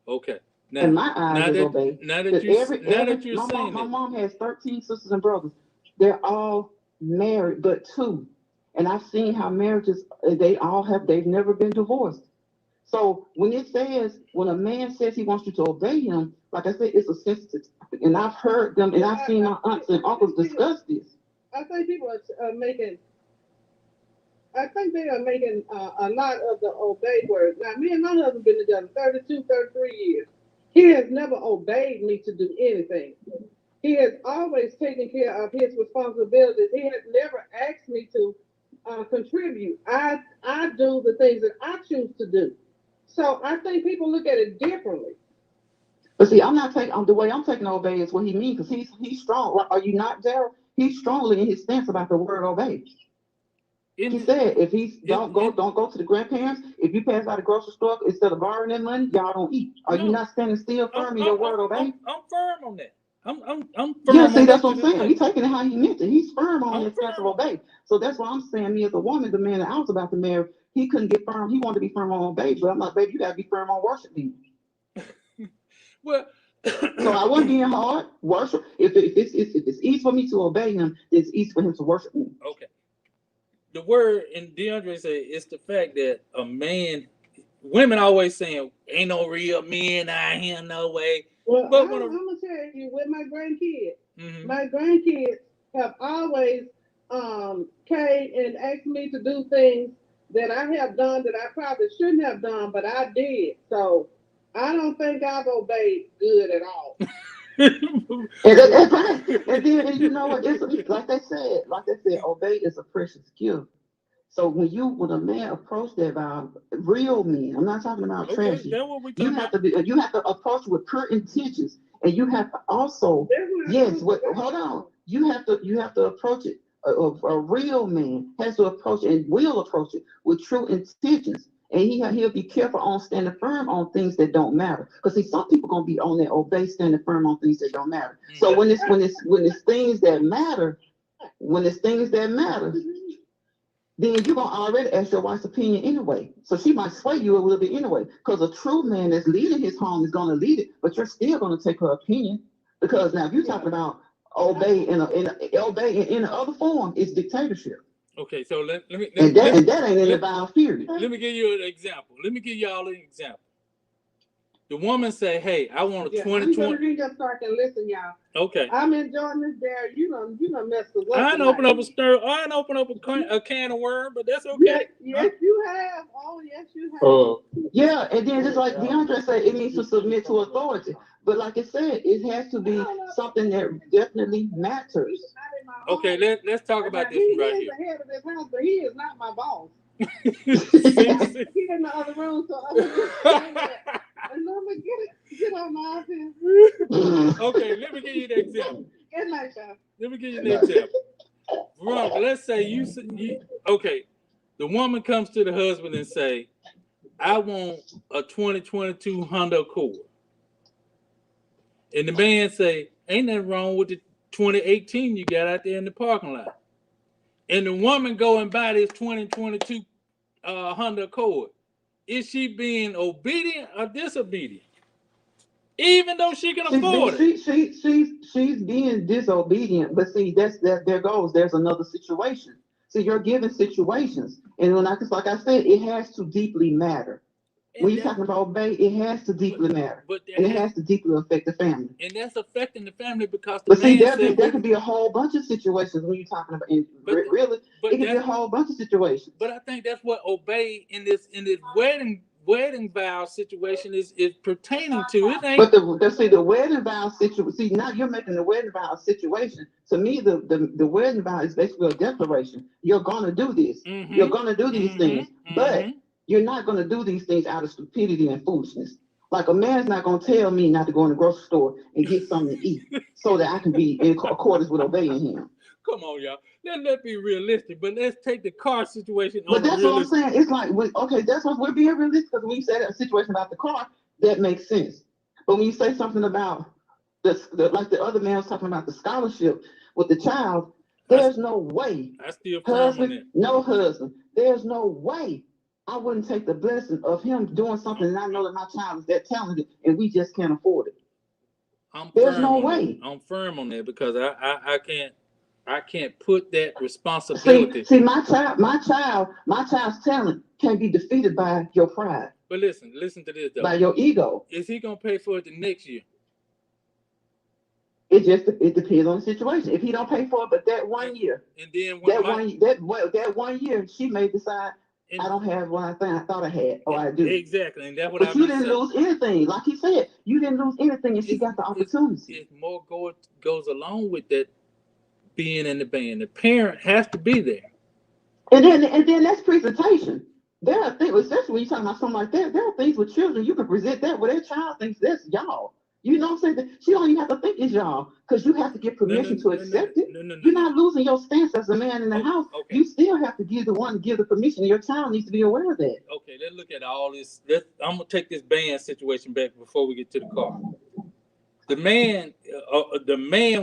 Okay. Now, in my eyes, is obey. Now that you're saying my mom has 13 sisters and brothers. They're all married, but two. And I've seen how marriages, they've never been divorced. So when a man says he wants you to obey him, like I said, it's a sensitive topic. And I've heard them, and I've seen my aunts and uncles discuss this. I think people are making a lot of the obey word. Now, me and my husband been together 32, 33 years. He has never obeyed me to do anything. He has always taken care of his responsibilities. He has never asked me to contribute. I do the things that I choose to do. So I think people look at it differently. But see, I'm not taking the way I'm taking obey is what he means, because he's strong. Are you not, Daryl? He's strongly in his stance about the word obey. He said, if don't go to the grandparents. If you pass by the grocery store, instead of borrowing that money, y'all don't eat. Are you not standing still firm in your word obey? I'm firm on that. I'm firm. Yeah, see, that's what I'm saying. He's taking it how he meant it. He's firm on his stance of obey. So that's why I'm saying, me as a woman, the man that I was about to marry, he couldn't get firm. He wanted to be firm on obey, but I'm like, baby, you gotta be firm on worshiping. Well, so I wasn't being hard. Worship. If it's easy for me to obey him, it's easy for him to worship me. Okay. The word, and DeAndre said, it's the fact that a man, women always saying, ain't no real men out here, no way. Well, I'm going to tell you, with my grandkids, my grandkids have always came and asked me to do things that I have done that I probably shouldn't have done, but I did. So I don't think I've obeyed good at all. And then you know what? It's like they said, obey is a precious gift. So when a man approach that vow, real men, I'm not talking about trashy. You have to approach with pure intentions, and you have to also hold on. You have to approach it. A real man has to approach it and will approach it with true intentions. And he'll be careful on standing firm on things that don't matter. Because see, some people gonna be on that obey, standing firm on things that don't matter. So when it's things that matter, then you're gonna already ask your wife's opinion anyway. So she might sway you a little bit anyway. Because a true man that's leading his home is gonna lead it, but you're still gonna take her opinion. Because now if you're talking about obey in the other form, it's dictatorship. Okay, so let me that ain't in the vows period. Let me give you an example. Let me give y'all an example. The woman say, "Hey, I want a 2020." I'm gonna read that so I can listen, y'all. Okay. I'm enjoying this, Dare. You know, messed us up. I didn't open up a can of worm, but that's okay. Yes, you have. Oh, yes, you have. Yeah, and then just like DeAndre said, it needs to submit to authority. But like I said, it has to be something that definitely matters. Okay, let's talk about this one right here. He is the head of this house, but he is not my boss. He's in the other room, so I'm gonna get on my office. Okay, let me give you the example. Good night, y'all. Let me give you the example. Veronica, let's say you okay. The woman comes to the husband and say, "I want a 2022 Honda Accord," and the man say, "Ain't nothing wrong with the 2018 you got out there in the parking lot." And the woman go and buy this 2022 Honda Accord. Is she being obedient or disobedient? Even though she can afford it. She's being disobedient. But see, there's another situation. See, you're given situations. And when like I said, it has to deeply matter. When you're talking about obey, it has to deeply matter. And it has to deeply affect the family. And that's affecting the family because there could be a whole bunch of situations when you're talking about it could be a whole bunch of situations. But I think that's what obey in this wedding vow situation is pertaining to. It ain't. But the wedding vow situation. See, now you're making the wedding vow a situation. To me, the wedding vow is basically a declaration. You're gonna do this. Mm-hmm. You're gonna do these things, but you're not gonna do these things out of stupidity and foolishness. Like a man's not gonna tell me not to go in the grocery store and get something to eat so that I can be in accordance with obeying him. Come on, y'all. Let's be realistic, but let's take the car situation. But that's what I'm saying. It's like, that's what we're being realistic, because when you say that situation about the car, that makes sense. But when you say something about like the other man was talking about the scholarship with the child, there's no way. I still husband, no husband. There's no way I wouldn't take the blessing of him doing something, and I know that my child is that talented, and we just can't afford it. There's no way. I'm firm on that because I can't put that responsibility. See, my child's talent can't be defeated by your pride. But listen to this though. By your ego. Is he gonna pay for it the next year? It depends on the situation. If he don't pay for it, but that 1 year, and then that 1 year, she may decide I don't have what I thought I had, or I do. Exactly, and that's what. But you didn't lose anything, like he said. You didn't lose anything, and she got the opportunity. It more goes along with that. Being in the band, the parent has to be there. And then that's presentation. There are things, especially when you're talking about something like that, there are things with children you can present that where their child thinks that's y'all. You know what I'm saying? She don't even have to think it's y'all, because you have to get permission to accept it. You're not losing your stance as a man in the house. Okay. You still have to give the permission. Your child needs to be aware of that. Okay, let's look at all this. I'm gonna take this band situation back before we get to the car. The man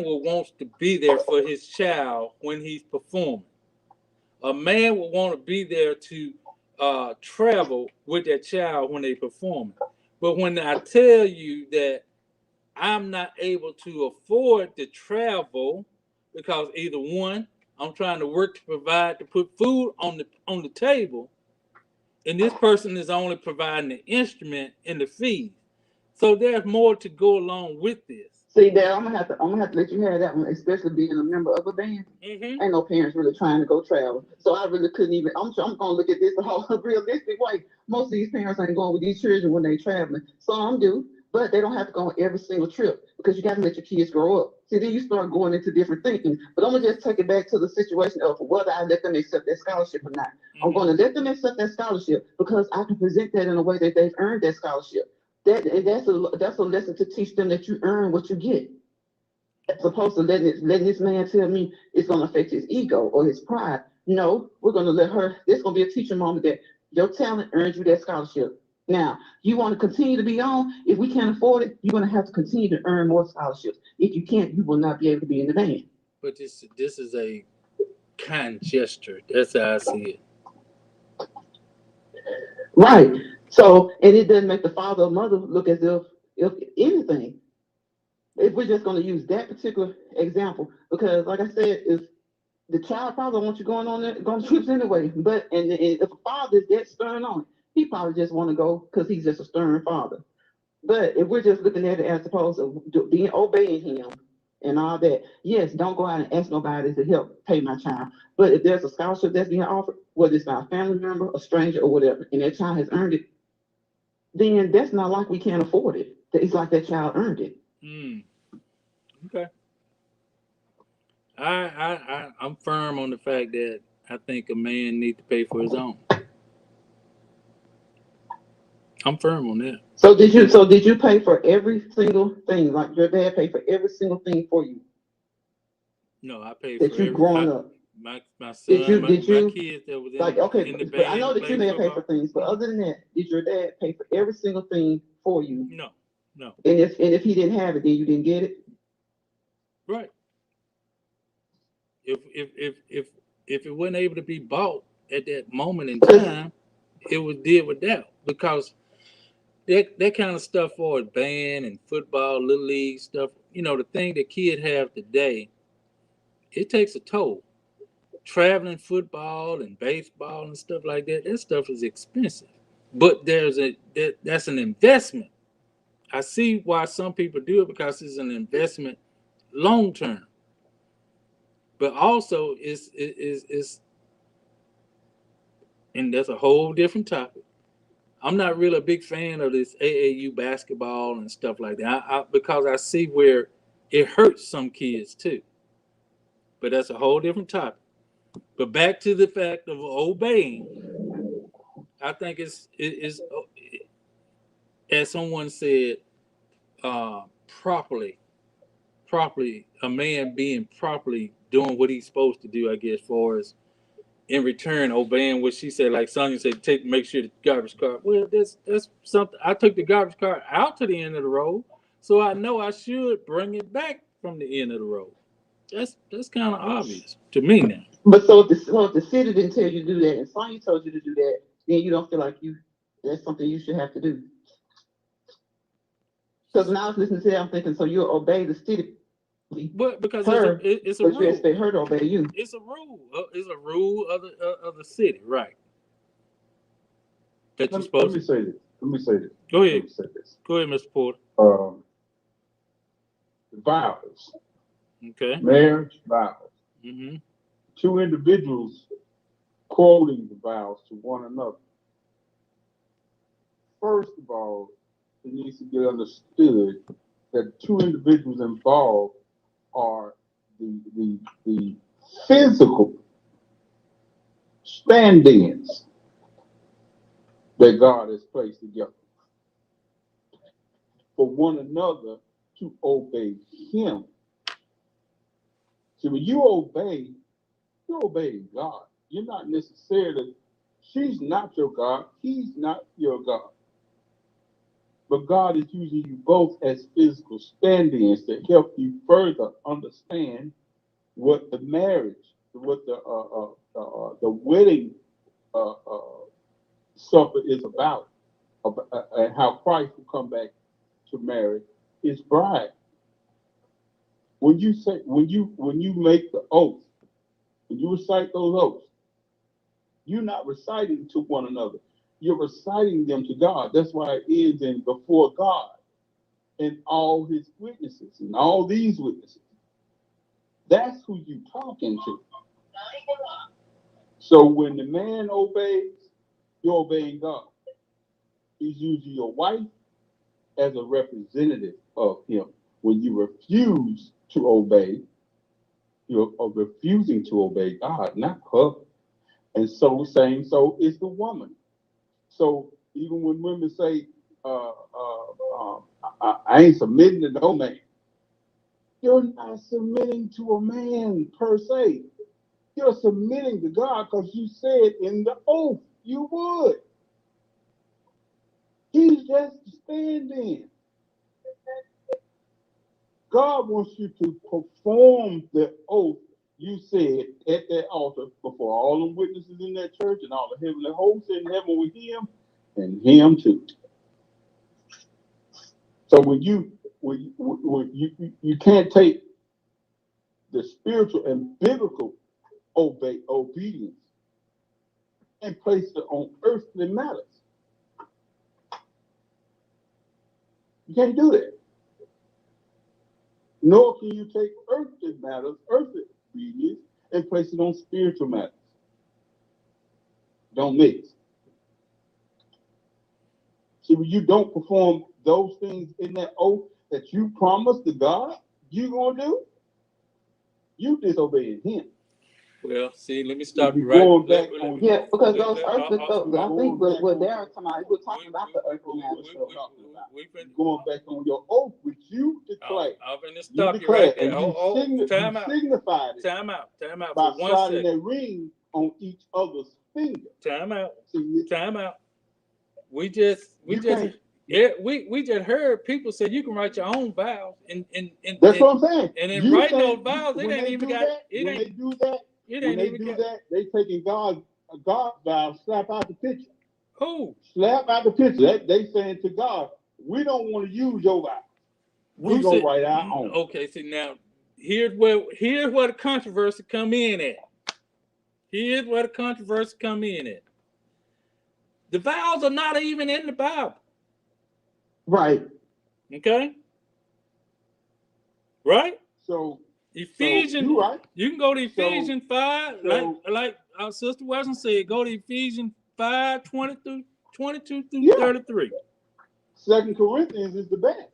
will want to be there for his child when he's performing. A man will want to be there to travel with that child when they perform. But when I tell you that I'm not able to afford to travel because either one, I'm trying to work to provide to put food on the table, and this person is only providing the instrument and the fees. So there's more to go along with this. See, Dad, I'm gonna have to let you have that one, especially being a member of a band. Mm-hmm. Ain't no parents really trying to go travel, so I really couldn't even. I'm gonna look at this the whole realistic way. Most of these parents ain't going with these children when they traveling. Some do, but they don't have to go on every single trip because you got to let your kids grow up. See, then you start going into different thinking. But I'm gonna just take it back to the situation of whether I let them accept that scholarship or not. Mm-hmm. I'm gonna let them accept that scholarship because I can present that in a way that they've earned that scholarship. That's a lesson to teach them that you earn what you get. As opposed to letting this man tell me it's gonna affect his ego or his pride. No, we're gonna let her. This gonna be a teaching moment that your talent earned you that scholarship. Now, you want to continue to be on. If we can't afford it, you're gonna have to continue to earn more scholarships. If you can't, you will not be able to be in the band. But this is a kind gesture. That's how I see it. Right. So, and it doesn't make the father or mother look as if anything. If we're just going to use that particular example, because like I said, if the child probably don't want you going trips anyway, but if a father is that stern on it, he probably just want to go because he's just a stern father. But if we're just looking at it as opposed to being obeying him and all that, yes, don't go out and ask nobody to help pay my child. But if there's a scholarship that's being offered, whether it's by a family member, a stranger, or whatever, and that child has earned it, then that's not like we can't afford it. It's like that child earned it. Okay. I'm firm on the fact that I think a man needs to pay for his own. I'm firm on that. So did you pay for every single thing? Like your dad paid for every single thing for you No, I paid that for you growing up? my son, my Did you kids that was like okay? in the But I band know and that you played may have paid for football. things, but other than that, did your dad pay for every single thing for you? No. And if he didn't have it, then you didn't get it. Right. If it wasn't able to be bought at that moment in time, it was did without, because that kind of stuff for a band and football, little league stuff, the thing that kids have today, it takes a toll. Traveling football and baseball and stuff like that, that stuff is expensive. But that's an investment. I see why some people do it, because it's an investment long term. But also it's and that's a whole different topic. I'm not really a big fan of this AAU basketball and stuff like that, because I see where it hurts some kids too. But that's a whole different topic. But back to the fact of obeying, I think it's as someone said, properly, a man being properly doing what he's supposed to do. I guess, for as in return obeying what she said, like Sonya said, make sure the garbage cart. Well, that's something. I took the garbage cart out to the end of the road, so I know I should bring it back from the end of the road. That's kind of obvious to me now. But so if the city didn't tell you to do that, and Sonya told you to do that, then you don't feel like that's something you should have to do. Because when I was listening to that, I'm thinking, so you'll obey the city, But because her, it's a but you rule. expect her to obey you. It's a rule. It's a rule of the city, right? That you're Let supposed me to. say this. Let me say this. Go Let ahead. me say this. Go ahead, Mr. Porter. Vows, Okay. marriage vows. Mm-hmm. Two individuals quoting the vows to one another. First of all, it needs to be understood that two individuals involved are the physical stand-ins that God has placed together for one another to obey Him. See, when you obey, you're obeying God. You're not necessarily, she's not your God, he's not your God. But God is using you both as physical stand-ins to help you further understand what the marriage, what the wedding supper is about, and how Christ will come back to marry his bride. When you make the oath, when you recite those oaths, you're not reciting to one another. You're reciting them to God. That's why it is in before God and all his witnesses and all these witnesses. That's who you talking to. So when the man obeys, you're obeying God. He's using your wife as a representative of him. When you refuse to obey, you're refusing to obey God, not her. And so is the woman. So even when women say, I ain't submitting to no man, you're not submitting to a man per se. You're submitting to God because you said in the oath you would. He's just standing. God wants you to perform the oath you said at that altar before all the witnesses in that church and all the heavenly hosts in heaven with him and him too. So when you can't take the spiritual and biblical obedience and place it on earthly matters. You can't do that. Nor can you take earthly matters, earthly obedience, and place it on spiritual matters. Don't mix. See, when you don't perform those things in that oath that you promised to God you're going to do, you disobeying Him. Well, see, let me stop you You're right. going back on Yeah, because those earthly stuff, I think what Darren's talking about, we're talking about the earthly matter stuff. Going back on your oath, which you declared. I'm going to stop you right there. You signified it. Time out by for 1 sliding second. that ring on each other's finger. Time out. See, Time out. We just heard people say you can write your own vows, and that's what I'm saying. And then writing those vows, they ain't even got. When they do that, they taking God's vows, slap out the picture. Who? Slap out the picture. They saying to God, we don't want to use your vows. We're gonna write our own. Okay, see now, here's where the controversy come in at. Here's where the controversy come in at. The vows are not even in the Bible. Right. Okay. Right? So Ephesians, you right. You can go to Ephesians 5, like our sister Wesson said, go to Ephesians 5, 22 through 33. 2 Corinthians is the best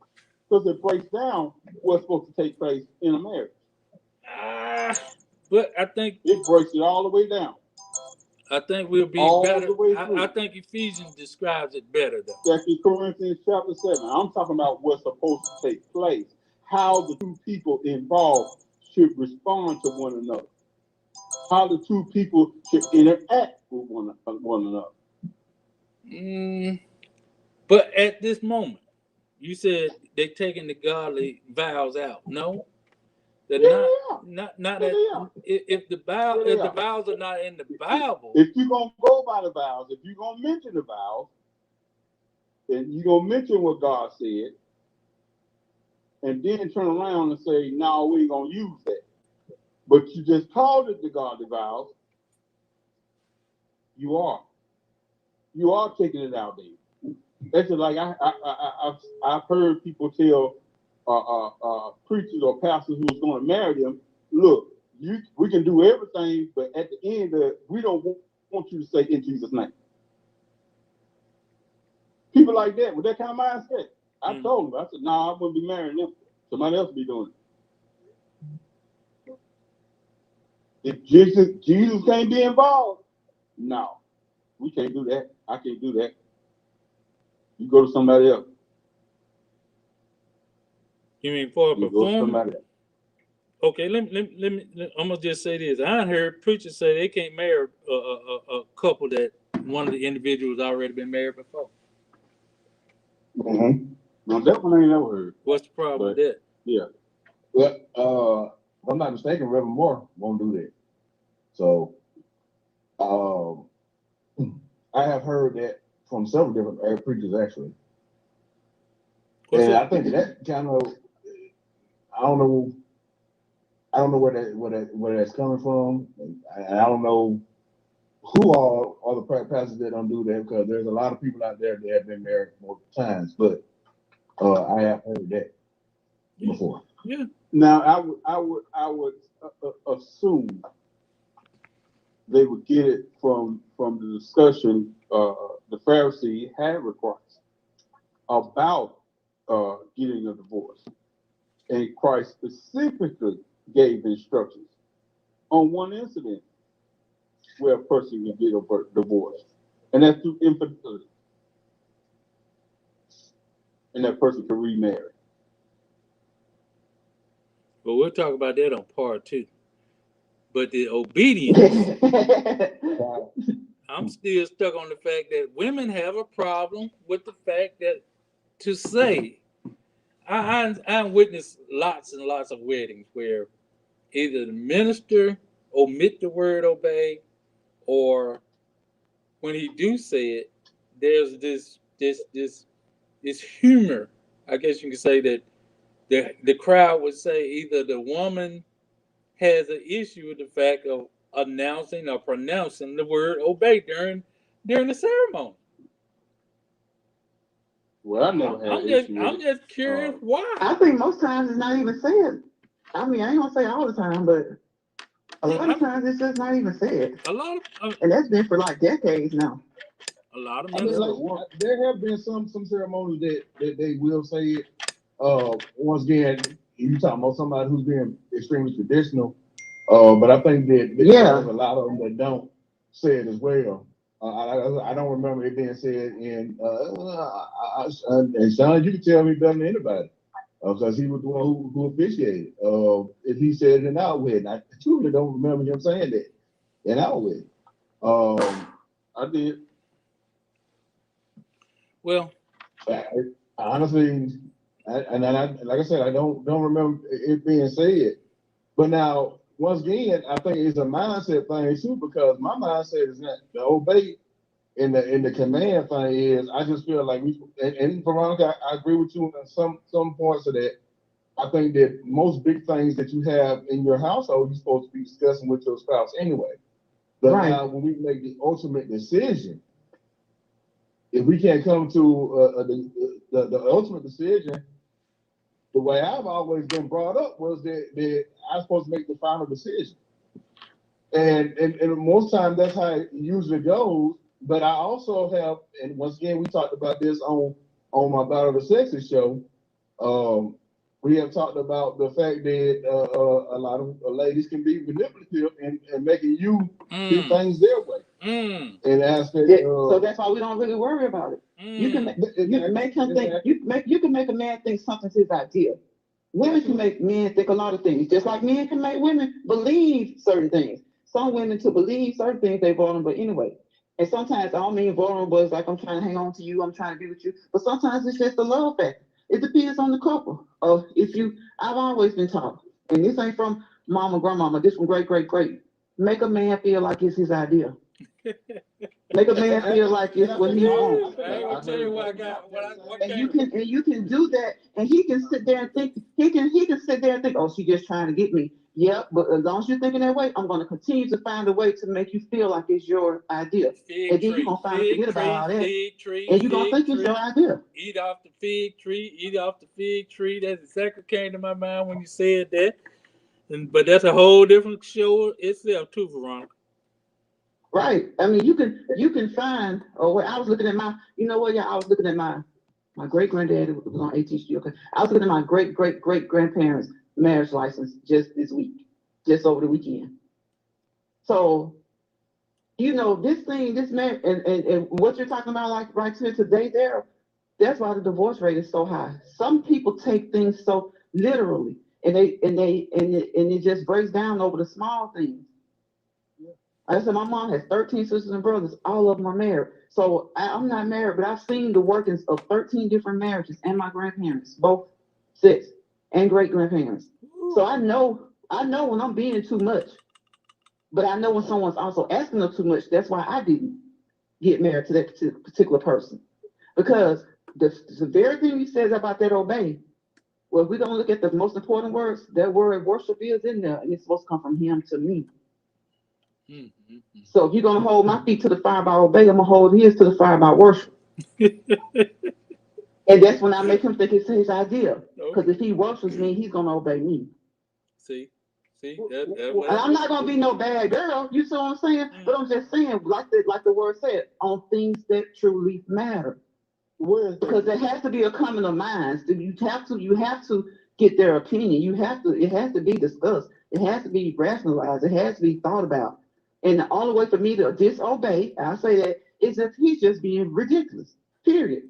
because it breaks down what's supposed to take place in a marriage. But I think it breaks it all the way down. I think we'll be all better. The way through. I think Ephesians describes it better, though. 2 Corinthians chapter 7. I'm talking about what's supposed to take place, how the two people involved should respond to one another, how the two people should interact with one another. But at this moment, you said they're taking the godly vows out. No, they're not. If the vows are not in the Bible, if you're gonna go by the vows, if you're gonna mention the vows, then you're gonna mention what God said, and then turn around and say, "No, we ain't gonna use that." But you just called it the godly vows. You are taking it out there. That's just like I've heard people tell preachers or pastors who's going to marry them, look, we can do everything, but at the end, we don't want you to say in Jesus' name. People like that with that kind of mindset. I told them, I said, I wouldn't be marrying them. Somebody else be doing it. If Jesus can't be involved, no, we can't do that. I can't do that. You go to somebody else. You mean for a performer? Okay, let me. I'm gonna just say this. I heard preachers say they can't marry a couple that one of the individuals already been married before. Now that one I ain't never heard. What's the problem with that? Yeah. Well, if I'm not mistaken, Reverend Moore won't do that. So, I have heard that from several different preachers actually. And I think that kind of, I don't know where that's coming from. I don't know who are the pastors that don't do that, because there's a lot of people out there that have been married multiple times. But I have heard that before. Yeah. Now I would assume they would get it from the discussion the Pharisee had with Christ about getting a divorce, and Christ specifically gave instructions on one incident where a person can get a divorce, and that's through infidelity, and that person can remarry. But we'll talk about that on part 2. But the obedience, I'm still stuck on the fact that women have a problem with the fact that to say, I witnessed lots and lots of weddings where either the minister omit the word obey, or when he do say it, there's this humor. I guess you could say that the crowd would say either the woman has an issue with the fact of announcing or pronouncing the word obey during the ceremony. Well, I never had I'm an just issue with I'm it. just curious Uh, why. I think most times it's not even said. I mean, I ain't gonna say all the time, but a Yeah, lot of times it's just not even said. a lot of And that's been for like decades now. a lot of I mean, ministers. like there have been some ceremonies that they will say it. Once again, you talking about somebody who's being extremely traditional. But I think that there's Yeah. a lot of them that don't say it as well. I don't remember it being said in. And Sean, you can tell me better than anybody, because he was the one who officiated. If he said it in our wedding, I truly don't remember him saying that in our wedding. I did. Well, Honestly, like I said, I don't remember it being said. But now, once again, I think it's a mindset thing too, because my mindset is not the obey in the command thing is I just feel like and Veronica, I agree with you on some points of that. I think that most big things that you have in your household, you're supposed to be discussing with your spouse anyway. But Right. now, when we make the ultimate decision, if we can't come to the ultimate decision, the way I've always been brought up was that I'm supposed to make the final decision. And most times that's how it usually goes. But I also have, and once again, we talked about this on my Battle of the Sexes show. We have talked about the fact that a lot of ladies can be manipulative and making you do things their way. And aspect. So that's why we don't really worry about it. You can make him think. You can make a man think something's his idea. Women can make men think a lot of things, just like men can make women believe certain things. Some women to believe certain things they vulnerable anyway. And sometimes I don't mean vulnerable is like I'm trying to hang on to you, I'm trying to be with you. But sometimes it's just a love factor. It depends on the couple. I've always been taught, and this ain't from mama, grandmama, this from great. Make a man feel like it's his idea. Make a man feel like it's what he wants. I ain't gonna tell you what I got. And you can do that, and he can sit there and think he can sit there and think, oh, she's just trying to get me. Yep, but as long as you're thinking that way, I'm gonna continue to find a way to make you feel like it's your idea. And then you're gonna finally forget about all that. And you're gonna think it's your idea. Eat off the fig tree, eat off the fig tree. That's exactly what came to my mind when you said that. But that's a whole different show itself too, Veronica. Right. I mean, you can find. Oh, I was looking at my. You know what? Yeah, I was looking at my great granddad was on 18th Street. Okay, I was looking at my great grandparents' marriage license just this week, just over the weekend. So, this marriage, and what you're talking about, like right here today, that's why the divorce rate is so high. Some people take things so literally, and it just breaks down over the small things. Like I said, my mom has 13 sisters and brothers. All of them are married. So I'm not married, but I've seen the workings of 13 different marriages and my grandparents, both six and great grandparents. So I know when I'm being too much, but I know when someone's also asking of too much. That's why I didn't get married to that particular person, because the very thing you said about that obey. Well, if we're gonna look at the most important words, that word worship is in there, and it's supposed to come from him to me. So if you're gonna hold my feet to the fire by obey, I'm gonna hold his to the fire by worship. And that's when I make him think it's his idea. Because if he worships me, he's gonna obey me. See, and I'm not gonna be no bad girl. You see what I'm saying? But I'm just saying, like the word said, on things that truly matter. Because there has to be a coming of minds. You have to get their opinion. It has to be discussed. It has to be rationalized. It has to be thought about. And the only way for me to disobey, I say that, is if he's just being ridiculous. Period.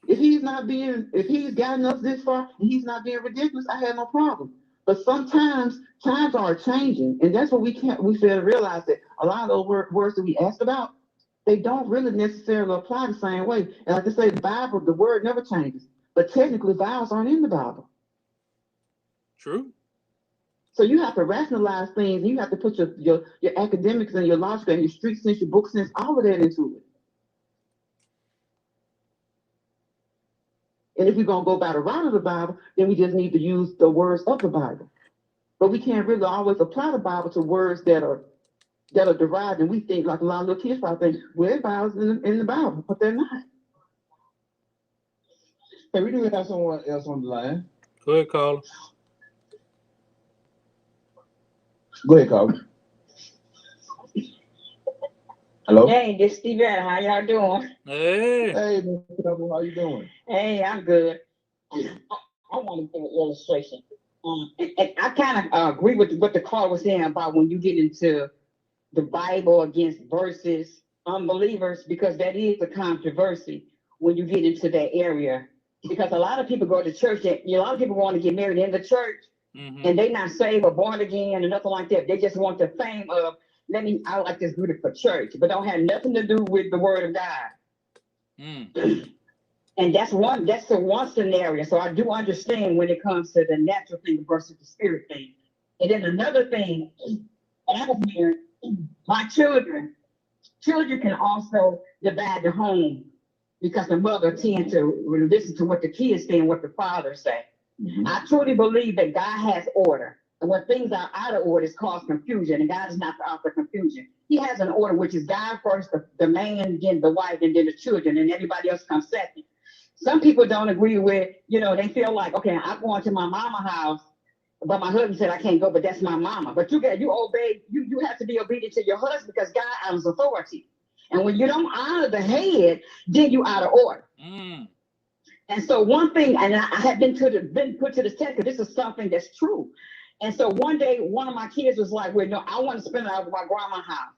If he's gotten us this far and he's not being ridiculous, I have no problem. But sometimes times are changing, and that's what we fail to realize, that a lot of those words that we ask about, they don't really necessarily apply the same way. And like I say, the Bible, the word never changes. But technically, vowels aren't in the Bible. True. So you have to rationalize things, and you have to put your academics and your logic and your street sense, your book sense, all of that into it. And if we're going to go by the route of the Bible, then we just need to use the words of the Bible. But we can't really always apply the Bible to words that are derived, and we think, like a lot of little kids probably think, well, Bible's in the Bible, but they're not. Hey, we do have someone else on the line. Go ahead, caller. Go ahead, caller. Hello? Hey, this is Steven. How y'all doing? Hey. Hey, Mr. Double, how you doing? Hey, I'm good. I want to give an illustration. And I kind of agree with what the caller was saying about when you get into the Bible against versus unbelievers, because that is a controversy when you get into that area. Because a lot of people go to church, and a lot of people want to get married in the church, and they're not saved or born again or nothing like that. They just want the fame of, I like this beautiful church, but don't have nothing to do with the word of God. And that's the one scenario. So I do understand when it comes to the natural thing versus the spirit thing. And then another thing, I was married, my children can also divide the home because the mother tends to listen to what the kids say and what the father say. I truly believe that God has order. And when things are out of order, it's caused confusion, and God is not the author of confusion. He has an order, which is God first, the man, then the wife, and then the children, and everybody else comes second. Some people don't agree with, they feel like, okay, I'm going to my mama's house, but my husband said I can't go, but that's my mama. But you obey, you have to be obedient to your husband because God honors authority. And when you don't honor the head, then you out of order. And so one thing, and I have been put to the test, because this is something that's true. And so one day, one of my kids was like, well, no, I want to spend it at my grandma's house.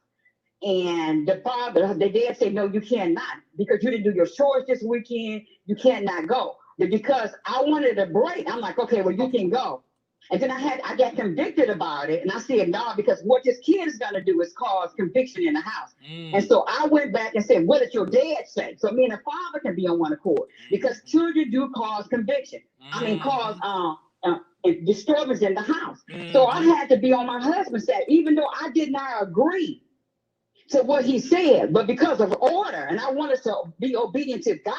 And the dad said, no, you cannot, because you didn't do your chores this weekend. You cannot go. But because I wanted a break, I'm like, okay, well, you can go. And then I got convicted about it. And I said, no, because what this kid is going to do is cause conviction in the house. And so I went back and said, what did your dad say? So me and the father can be on one accord, because children do cause conviction. Cause disturbance in the house. So I had to be on my husband's side, even though I did not agree to what he said, but because of order, and I wanted to be obedient to God,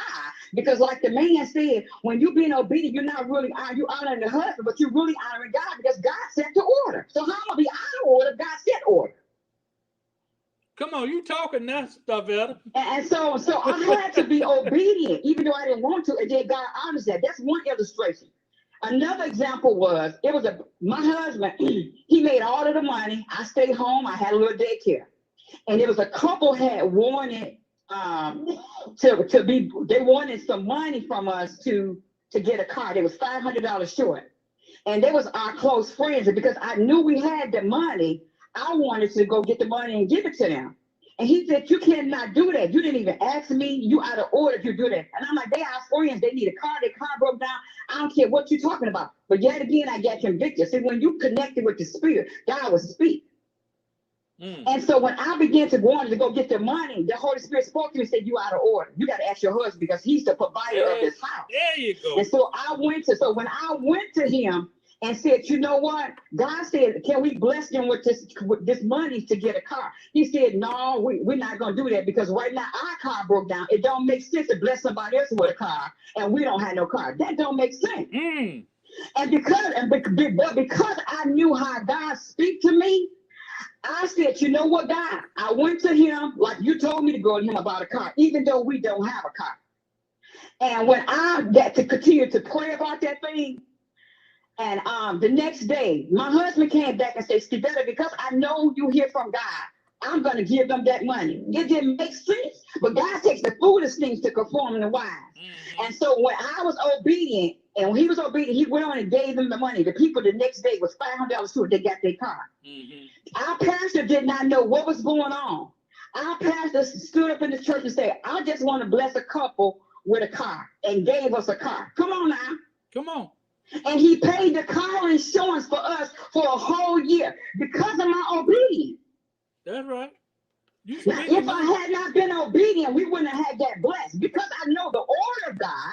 because like the man said, when you're being obedient, you're not really honoring the husband, but you're really honoring God, because God set the order. So how am I be out of order? God set order. Come on, you talking that stuff, Elder. And so I had to be obedient, even though I didn't want to, and then God honors that. That's one illustration. Another example was, my husband, he made all of the money. I stayed home. I had a little daycare. And it was a couple had wanted they wanted some money from us to get a car. They was $500 short. And they was our close friends. And because I knew we had the money, I wanted to go get the money and give it to them. And he said, you cannot do that. You didn't even ask me. You out of order if you do that. And I'm like, they are friends. They need a car. Their car broke down. I don't care what you're talking about. But yet again, I got convicted. See, when you connected with the spirit, God will speak. And so when I began to go get the money, the Holy Spirit spoke to me and said, you out of order. You got to ask your husband, because he's the provider of this house. There you go. And so when I went to him and said, you know what? God said, can we bless them with this money to get a car? He said, no, we're not going to do that, because right now our car broke down. It don't make sense to bless somebody else with a car and we don't have no car. That don't make sense. And because I knew how God speak to me, I said, you know what, God? I went to him like you told me to go to him about a car, even though we don't have a car. And when I got to continue to pray about that thing, and the next day, my husband came back and said, Stevetta, because I know you hear from God, I'm going to give them that money. It didn't make sense. But God takes the foolish things to conform the wise. And so when I was obedient, and when he was obedient, he went on and gave them the money. The people the next day was $500 short. They got their car. Our pastor did not know what was going on. Our pastor stood up in the church and said, I just want to bless a couple with a car, and gave us a car. Come on now. Come on. And he paid the car insurance for us for a whole year because of my obedience. That's right. Now, if I had not been obedient, we wouldn't have had that blessed, because I know the order of God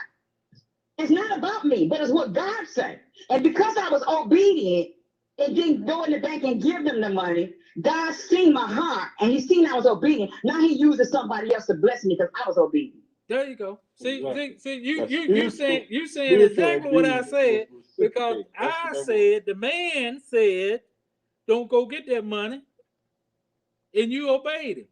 is not about me, but it's what God said. And because I was obedient and didn't go in the bank and give them the money, God seen my heart, and he seen I was obedient. Now he uses somebody else to bless me because I was obedient. There you go. See, you saying exactly what I said, because I said, the man said, don't go get that money, and you obeyed him.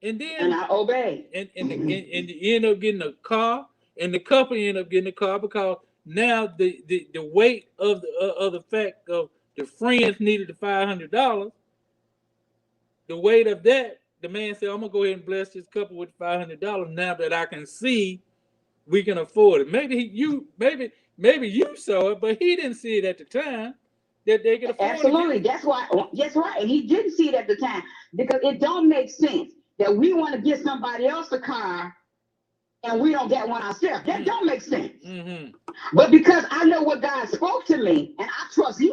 And then I obeyed. And you end up getting a car, And the couple ended up getting the car because now the weight of the fact of the friends needed the $500, the weight of that, the man said, I'm gonna go ahead and bless this couple with $500 now that I can see we can afford it. Maybe you saw it, but he didn't see it at the time that they could afford Absolutely. it. That's right. And he didn't see it at the time because it don't make sense that we want to get somebody else a car and we don't get one ourselves. That don't make sense. Mm-hmm. But because I know what God spoke to me and I trust him,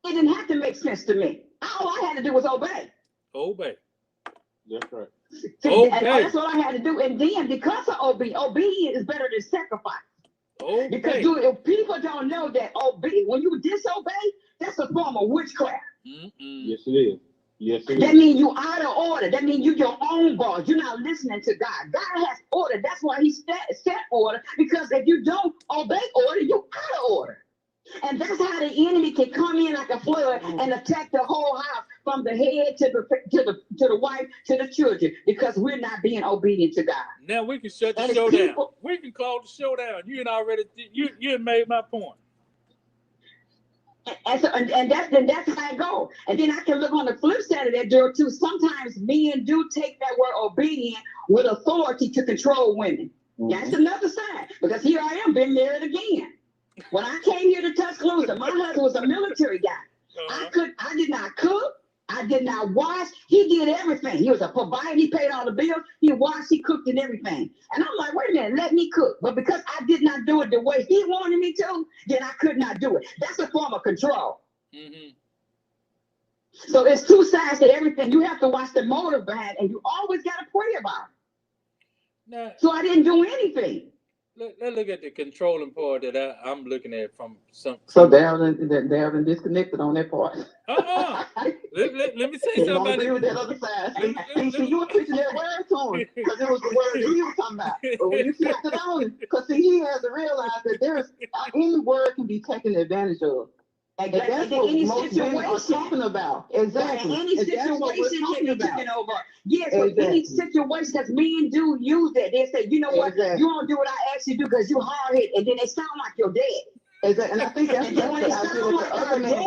it didn't have to make sense to me. All I had to do was obey. Obey. That's right. That's what I had to do. And then because of obedience is better than sacrifice. Okay. Because people don't know that when you disobey, that's a form of witchcraft. Mm-mm. Yes, it is. Yes, it is. That means you out of order. That means you your own boss. You're not listening to God. God has order. That's why he set order. Because if you don't obey order, you're out of order. And that's how the enemy can come in like a flood and attack the whole house from the head to the wife to the children because we're not being obedient to God. Now we can shut the show down. We can call the show down. You had made my point. And that's how it goes. And then I can look on the flip side of that door too. Sometimes men do take that word obedient with authority to control women. That's another side. Because here I am being married again. When I came here to Tuscaloosa, my husband was a military guy. I did not cook. I did not wash. He did everything. He was a provider. He paid all the bills. He washed, he cooked and everything. And I'm like, wait a minute, let me cook. But because I did not do it the way he wanted me to, then I could not do it. That's a form of control. Mm-hmm. So there's two sides to everything. You have to watch the motive behind, and you always got to pray about it. Now, so I didn't do anything. Let's look at the controlling part that I'm looking at from some. So Darren disconnected on that part. Let me say something about with that other side. See, you were preaching that word to him because it was the word he was talking about. But when you flipped it on him, because see, he has to realize that there's any word can be taken advantage of. Exactly. And that's what most women are talking about. Exactly. Any situation can be taken over. Yes, but any situation that men do use that. They say, you know what, you don't do what I asked you to do because you hard hit, and then they sound like your dad. Exactly. And I think that's when they sound like our dad, and then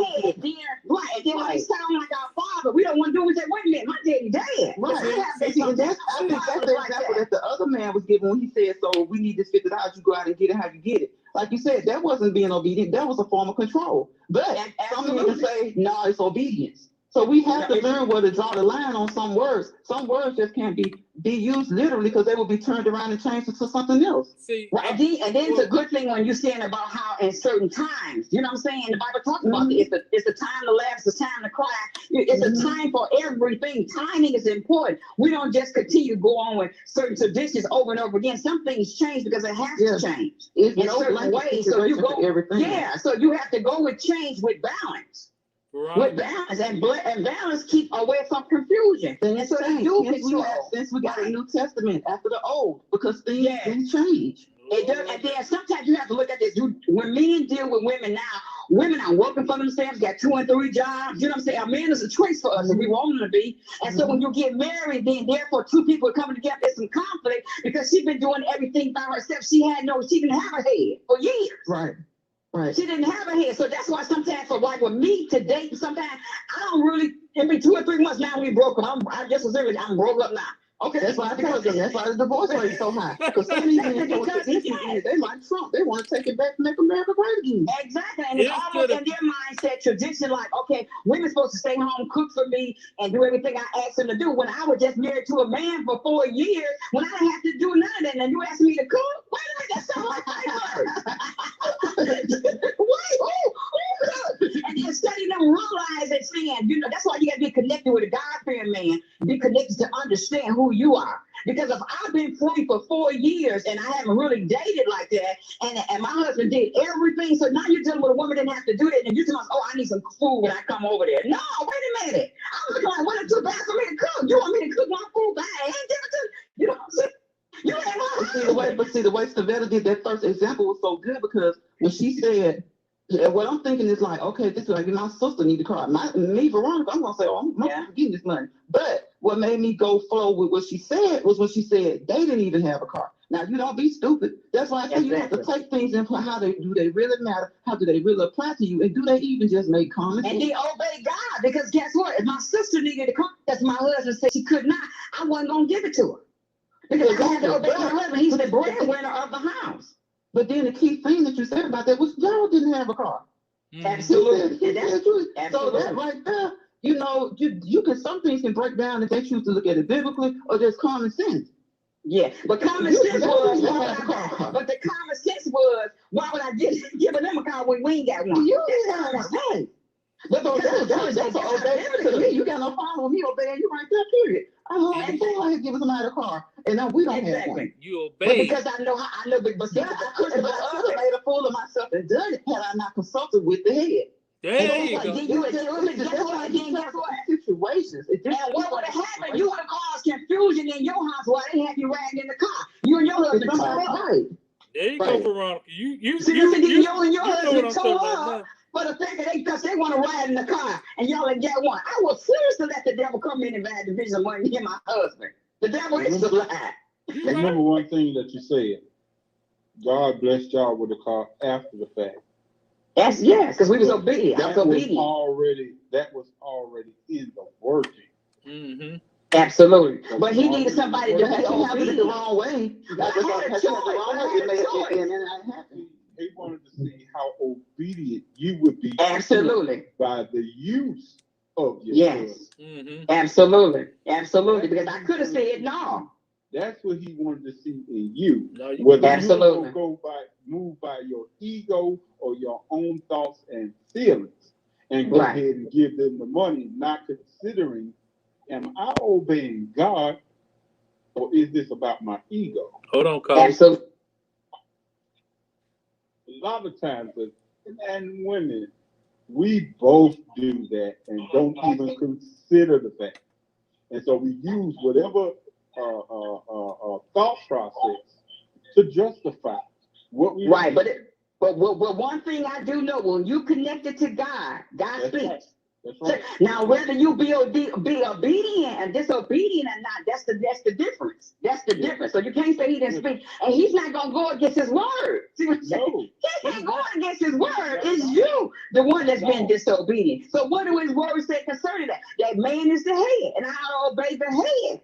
when they sound like our father, we don't want to do it. Say, wait a minute, my daddy dead. Right. I think that's the example that the other man was giving when he said, so we need this figured out. You go out and get it how you get it. Like you said, that wasn't being obedient. That was a form of control. But some people say, no, it's obedience. So we have to learn where to draw the line on some words. Some words just can't be used literally because they will be turned around and changed into something else. See, right. And then it's a good thing when you're saying about how in certain times, you know what I'm saying? The Bible talks about it's the time to laugh, it's the time to cry. It's a time for everything. Timing is important. We don't just continue to go on with certain traditions over and over again. Some things change because it has to change in certain ways. So you go, so you have to go with change with balance. Right. With balance and balance keep away from confusion. And so since we got a New Testament after the Old, because things didn't change. It does, and then sometimes you have to look at this. When men deal with women now, women are working for themselves, got 2 and 3 jobs. You know what I'm saying? A man is a choice for us if we want him to be. And so when you get married, then therefore 2 people are coming together, there's some conflict because she's been doing everything by herself. She didn't have a head for years. Right. Right. She didn't have a head. So that's why sometimes for like with me to date, sometimes I don't really, it be 2 or 3 months now we broke up. I just was serious. I'm broke up now. Okay, that's why I told them. That's why the divorce rate is so high. Because some of these men they like Trump. They want to take it back and make America great again. Exactly. And it's almost in their mindset tradition, like, okay, women's supposed to stay home, cook for me, and do everything I asked them to do. When I was just married to a man for 4 years, when I didn't have to do none of that, and you asked me to cook? Wait a minute, that sounds like my word. And then studying them realize that saying, you know, that's why you got to be connected with a God-fearing man. Be connected to understand who you are. Because if I've been free for 4 years and I haven't really dated like that, and my husband did everything, so now you're dealing with a woman that didn't have to do that, and you're telling us, oh, I need some food when I come over there. No, wait a minute. I'm looking like, what is too bad for me to cook? You want me to cook my food, but I ain't give it to you. Know what I'm saying? You ain't my see the way Savannah did that first example was so good because when she said, what I'm thinking is like, okay, this is like my sister need to cry. Me, Veronica, I'm gonna say, oh, I'm not getting this money. But what made me go flow with what she said was when she said they didn't even have a car. Now, you don't be stupid. That's why I say you have to take things in for how do they really matter? How do they really apply to you? And do they even just make comments? And they obey God, because guess what? If my sister needed to come, that's my husband said she could not, I wasn't going to give it to her. Because I had to obey my husband. He's the breadwinner of the house. But then the key thing that you said about that was y'all didn't have a car. Absolutely. So that right there, you know, you can, some things can break down if they choose to look at it biblically or just common sense. Yeah, but common sense was, but the common sense was, why would I give them a car when we ain't got one? You didn't have one. But that's obeying to me. You got no problem with me obeying you right there, period. I love before I had given somebody a car, and now we don't have one. You But obey. because I know how, I know, but see, I could have made a fool of myself and done it had I not consulted with the head. There you go. Situations. And what would have happened? You would have caused confusion in your house while they had you riding in the car. You and your husband tore up. Right. There you go, Veronica. You and your know what husband I'm tore talking up. about. For the fact that because they want to ride in the car and y'all ain't got one. I was serious to let the devil come in and buy a division of money and my husband. The devil is a lie. Remember one thing that you said. God blessed y'all with a car after the fact. Yes, because we was obedient. I was obedient. That was already in the working. Mm-hmm. Absolutely. But he needed somebody to be obedient. The wrong way. He wanted to see how obedient you would be. Absolutely. By the use of your yes. Absolutely. Absolutely. Because I could have said no. That's what he wanted to see in you. Whether absolutely. You move by your ego or your own thoughts and feelings and go ahead and give them the money, not considering, am I obeying God or is this about my ego? Hold on, Carl. Absolutely. A lot of times, and women, we both do that and don't even consider the fact. And so we use whatever thought process to justify what we But one thing I do know, when you connected to God, God speaks. Right. Now, whether you be obedient and disobedient or not, that's the difference. That's the difference. So you can't say he didn't speak, and he's not gonna go against his word. See what I'm saying? He ain't going against his word. It's you, the one that's been disobedient. So what do his words say concerning that? That man is the head, and I obey the head.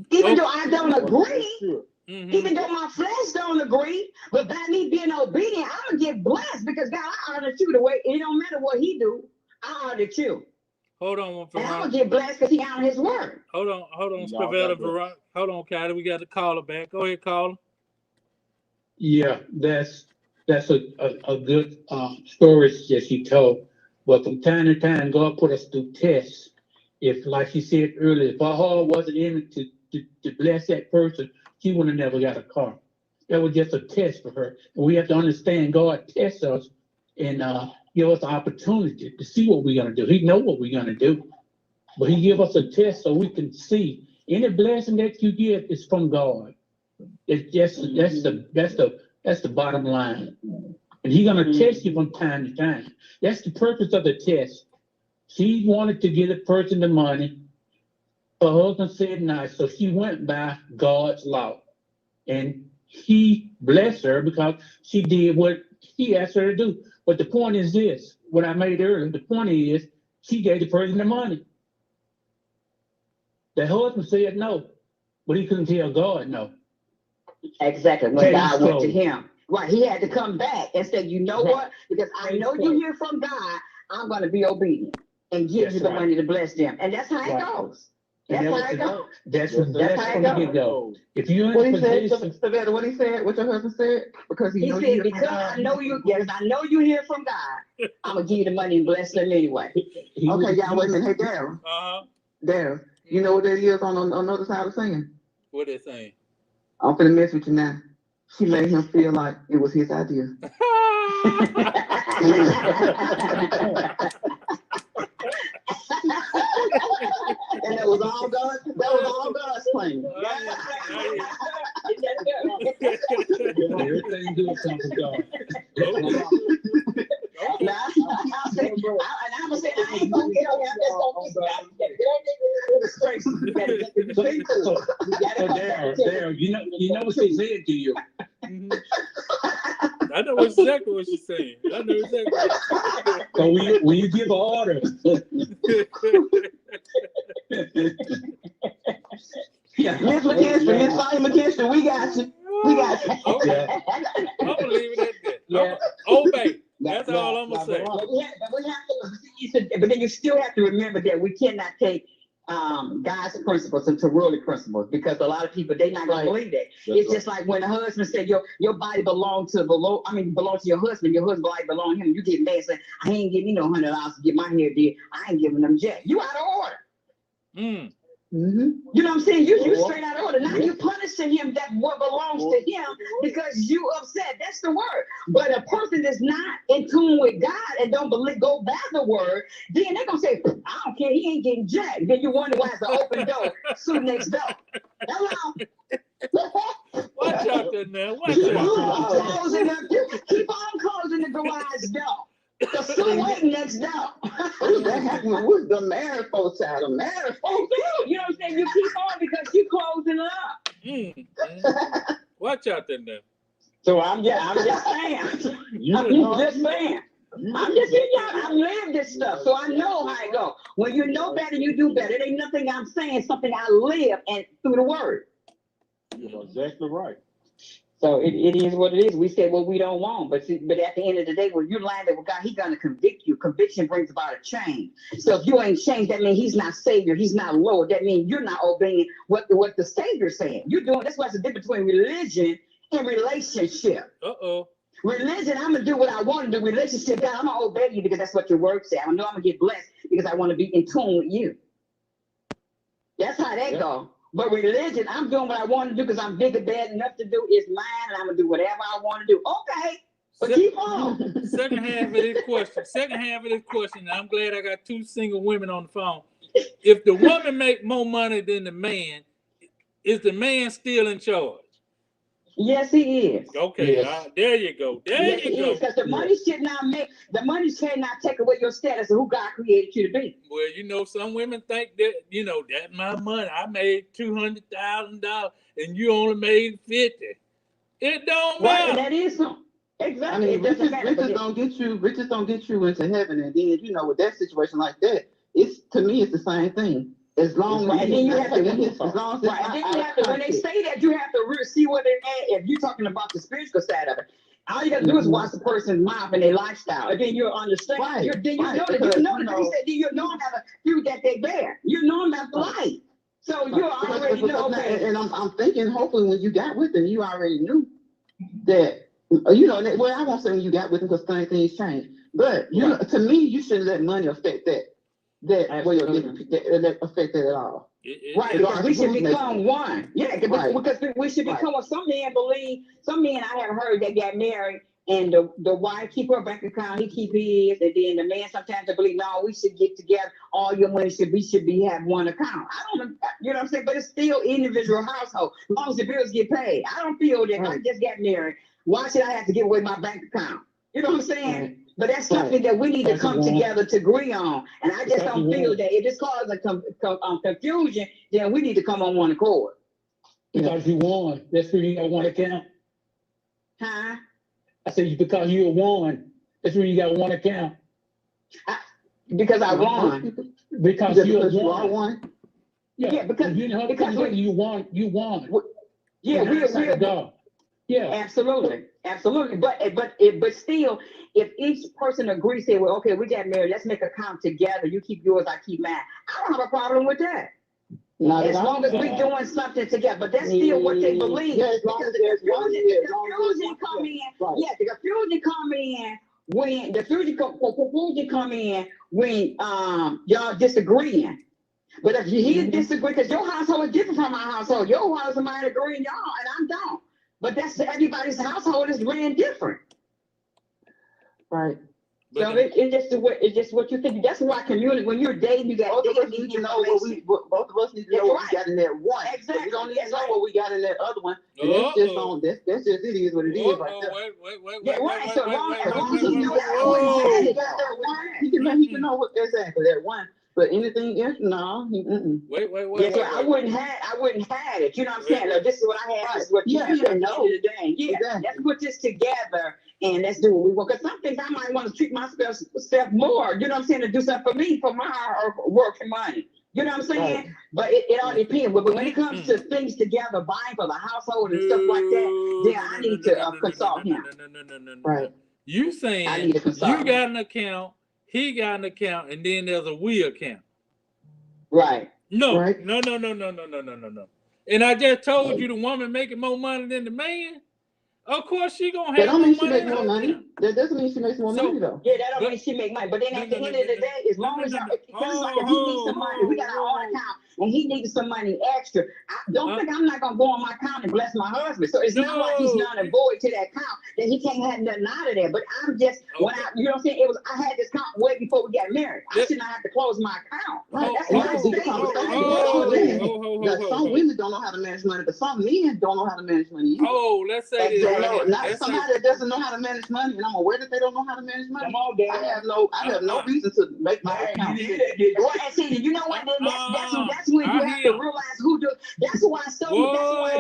Even though I don't agree. Even though my flesh don't agree, but by me being obedient, I'm gonna get blessed because God, I honor you the way. It don't matter what he do. I honor you. Hold on, Veronica. And I'm gonna get blessed because he honor his word. Hold on, Spavetta, Veronica. Hold on, Kylie. We got to call her back. Go ahead, caller. Yeah, that's a good story that she told. But from time to time, God put us through tests. If, like she said earlier, if our heart wasn't in it to bless that person, she would have never got a car. That was just a test for her. And we have to understand God tests us and give us an opportunity to see what we're going to do. He knows what we're going to do. But he give us a test so we can see. Any blessing that you get is from God. It's just that's the bottom line. And he's going to test you from time to time. That's the purpose of the test. She wanted to get a person the money. Her husband said no, so she went by God's law. And he blessed her because she did what he asked her to do. But the point is this, what I made earlier, the point is she gave the person the money. The husband said no, but he couldn't tell God no. Exactly, when God went to him. Right, he had to come back and say, you know what? Because I know you hear from God, I'm going to be obedient and give you the money to bless them. And that's how it goes. That's how it goes. That's from the go. If you're in what he said, Savannah, what he said, what your husband said, because he said, because I know you, yes, I know you hear from God, I'm gonna give you the money and bless them anyway. Okay, y'all wait a minute. Hey, Darryl. Darryl, you know what that is on the other side of saying? What they saying? I'm finna mess with you now. She made him feel like it was his idea. And that was all God. That was all God's plan. Everything good comes from God. I'm gonna say I ain't gonna get on. I'm just gonna get straight You gotta get to the people. You gotta come back to There, you know what she said to you. I know exactly what she's saying. I know exactly what she's saying. So when you give an order, Miss McKinstry, Miss Sonya McKinstry, we got you. We got you. Okay. I'm gonna leave it at that. Yeah. Obey. That's all I'm gonna say. But we have to, but then you still have to remember that we cannot take God's principles into worldly principles, because a lot of people, they're not gonna believe that. It's just like when a husband said your body belongs to belong to your husband body belongs to him. You get mad and say, I ain't giving you no $100 to get my hair did. I ain't giving them jack. You out of order. Mm-hmm. You know what I'm saying? You straight out of order. Now you punishing him that what belongs to him because you upset. That's the word. But a person that's not in tune with God and don't believe, go by the word, then they're gonna say, I don't care, he ain't getting jacked. Then you wonder why it's an open door, suit next door. Hello. Watch out there now. Watch out. Keep on closing the garage door. The suit waiting next door. That happened with the married folks out of married folks. You know what I'm saying? You keep on because you closing up. Watch out there now. So I'm just saying. I'm just saying. I've lived this stuff, so I know how it goes. When you know better, you do better. It ain't nothing I'm saying, something I live and through the word. You're exactly right. So it is what it is. We say what we don't want, but at the end of the day, when you're lying with God, He's gonna convict you. Conviction brings about a change. So if you ain't changed, that means He's not Savior. He's not Lord. That means you're not obeying what the Savior's saying. You're doing. That's what's the difference between religion and relationship. Religion, I'm gonna do what I want to do. Relationship, God, I'm gonna obey you because that's what your word says. I know I'm gonna get blessed because I want to be in tune with you. That's how that go. But religion, I'm doing what I want to do because I'm big and bad enough to do. It's mine, and I'm gonna do whatever I want to do. Okay, but keep on. Second half of this question. I'm glad I got two single women on the phone. If the woman make more money than the man, is the man still in charge? Yes, he is. Okay, there you go. There you go. Because the money cannot take away your status of who God created you to be. Well, you know, some women think that, that's my money. I made $200,000 and you only made $50,000. It don't matter. Right, and that is something. Exactly. I mean, riches don't get you into heaven, and then with that situation like that, to me it's the same thing. As long as you have to, when they say that, you have to really see what they're at. If you're talking about the spiritual side of it, all you got to do is watch the person's mouth and their lifestyle, and then you'll understand. Then you know how the fruit that they bear. You know them about the life. So you already know. And I'm thinking, hopefully, when you got with them, you already knew that. Well, I won't say when you got with them because things change. But to me, you shouldn't let money affect that. That affect that at all. Right, because we should become one. Yeah, because we should become one. Some men I have heard that got married and the wife keep her bank account, he keep his, and then the man sometimes they believe, no, we should get together. All your money should have one account. I don't know, you know what I'm saying? But it's still individual household. As long as the bills get paid. I don't feel that I just got married. Why should I have to give away my bank account? You know what I'm saying? Right. But that's something that we need to come together to agree on. And I just don't feel that if this causes confusion, then we need to come on one accord. Because you won. That's where you got one account. Huh? I said because you won. That's where you got one account. Because I won. Because you won. Yeah, because you won. You won. Yeah, we're yeah, absolutely. But still, if each person agrees, say, well, okay, we got married, let's make an account together. You keep yours, I keep mine. I don't have a problem with that. As long as we're doing something together, but that's still what they believe. Yeah, because the confusion come in. Right. Yeah, the confusion come in when y'all disagreeing. But if you disagree, because your household is different from my household, your house might agree, y'all, and I don't. But that's everybody's household is ran different. Right. So it's just what you think. That's why community, when you're dating, you got both of us need to know both of us need to know what we got in that one. Exactly. We don't need to know what we got in that other one. And that's just it is what it is right there. Wait. So long as he can know what exactly that one. But anything else, no. Wait. Yes, I wouldn't have it. You know what I'm saying? No, this is what I have. This is what you have. Yeah, No. Yeah, exactly. let's put this together and let's do what we want. Because some things I might want to treat myself more. You know what I'm saying? To do something for me, for my working money. You know what I'm saying? Right. But it all depends. But when it comes to things together, buying for the household and stuff like that, then I need to consult him. No. Right. You I saying need to consult you him. got an account, he got an account, and then there's a we account. Right. No. Right. No. And I just told you the woman making more money than the man. Of course, she gonna That have don't more mean she money. make more money. That doesn't mean she makes more money though. Yeah, that don't mean she make money. But then at the end of the day, as long as because like if he needs some money, we got our own account, and he needs some money extra. I don't think I'm not gonna go on my account and bless my husband. So it's not like he's not a void to that account that he can't have nothing out of there. But I'm just when I, you know what I'm saying? It was I had this account way before we got married. I should not have to close my account. Right. That's And my that's a big conversation. That some women don't know how to manage money, but some men don't know how to manage money either. Oh, let's say this. They right know, here. not Let's somebody that doesn't know how to manage money, and I'm aware that they don't know how to manage money. Come on, Dad. I have no reason to make my account. Well, and see, you know what? That's when you have to realize who do. That's why that's why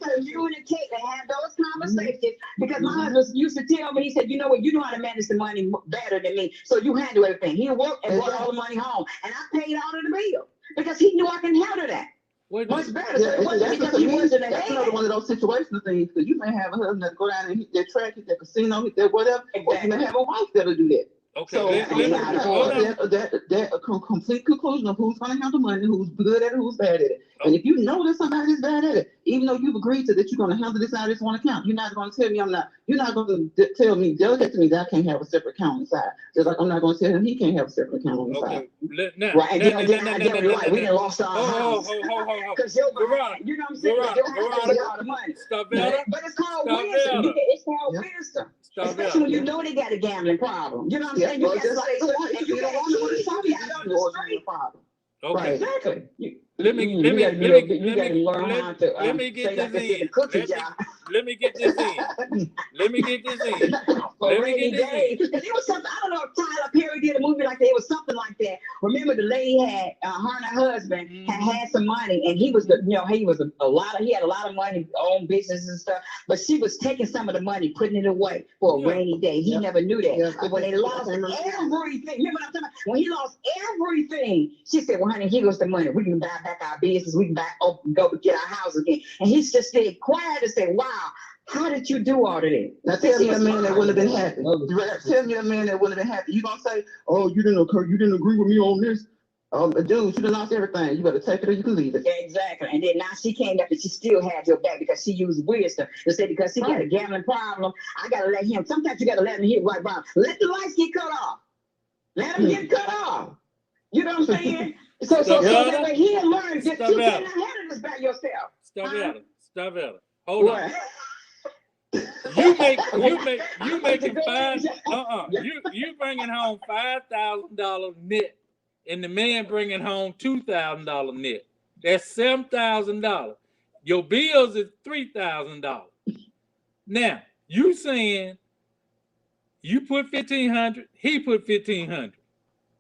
communicate and have those conversations. Because my husband used to tell me, he said, you know what, you know how to manage the money better than me, so you handle everything. He worked and brought all the money home, and I paid all of the bill because he knew I can handle that. Much better. So it wasn't because he wasn't that's another one of those situational things, because you may have a husband that go down and hit that track, hit that casino, hit that whatever, or you may have a wife that'll do that. Okay. So that complete conclusion of who's going to handle money, who's good at it, who's bad at it. And if you know that somebody's bad at it, even though you've agreed to that you're going to handle this out of this one account, you're not going to tell me you're not going to tell me, delegate to me that I can't have a separate account on the side. Just like I'm not going to tell him he can't have a separate account on the side. Right, and then we done lost our house. Because you know what I'm saying? Stop that. But it's called wisdom. It's called wisdom. Especially when you know they got a gambling problem. You know what I'm saying? You got like, you got to keep something out of the street. Okay. Exactly. Let me get this in. Because it was something, I don't know if Tyler Perry did a movie like that. It was something like that. Remember the lady had, her and her husband had some money, and he was he had a lot of money, owned business and stuff, but she was taking some of the money, putting it away for a rainy day. He never knew that. But when they lost everything, remember what I'm talking about? When he lost everything, she said, well, honey, here goes the money. We can buy back our business. We can go get our house again. And he just stayed quiet and said, wow, how did you do all of that? Now tell me a man that wouldn't have been happy. Tell me a man that wouldn't have been happy. You gonna say, oh, you didn't agree with me on this? Dude, you done lost everything. You better take it or you can leave it. Yeah, exactly. And then now she came back and she still had your back because she used wisdom to say, because he got a gambling problem, I gotta let him. Sometimes you gotta let him hit right by. Let the lights get cut off. Let him get cut off. You know what I'm saying? So that way he'll learn that you cannot handle this by yourself. Stop at it. Hold on. You making you bringing home $5,000 net, and the man bringing home $2,000 net. That's $7,000. Your bills is $3,000. Now you saying you put $1,500, he put $1,500.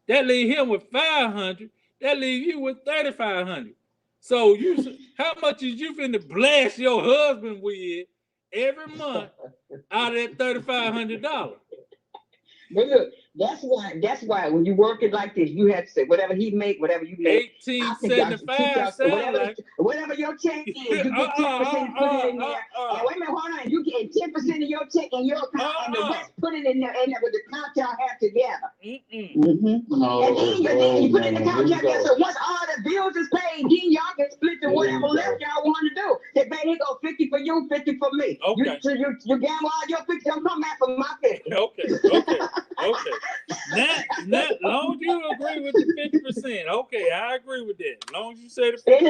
That leave him with $500. That leave you with $3,500. So how much is you finna blast your husband with every month out of that $3,500? But look, that's why when you work it like this, you have to say whatever he make, whatever you make. 1875. Whatever your check is, you get 10% put it in there. And wait a minute, hold on. You get 10% of your check in your account, and the rest put it in there with the account y'all have together. And then you put it in the account together. So once all the bills is paid, then y'all can split the whatever left y'all want to do. Say, baby, go 50 for you, 50 for me. Okay. You gamble all your 50, don't come back for my 50. Okay. Now, long as you agree with the 50%. Okay, I agree with that. As long as you say the 50%. And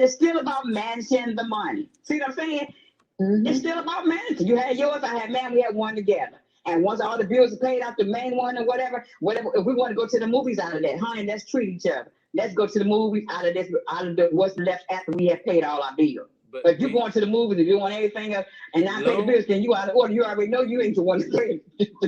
it's still about managing the money. See what I'm saying? It's still about managing. You had yours, I had mine, we had one together. And once all the bills are paid out, the main one or whatever, if we want to go to the movies out of that, honey, let's treat each other. Let's go to the movies out of what's left after we have paid all our bills. But if you're going to the movies, if you want anything else and not pay the bills, then you out of order. You already know you ain't the one to pay.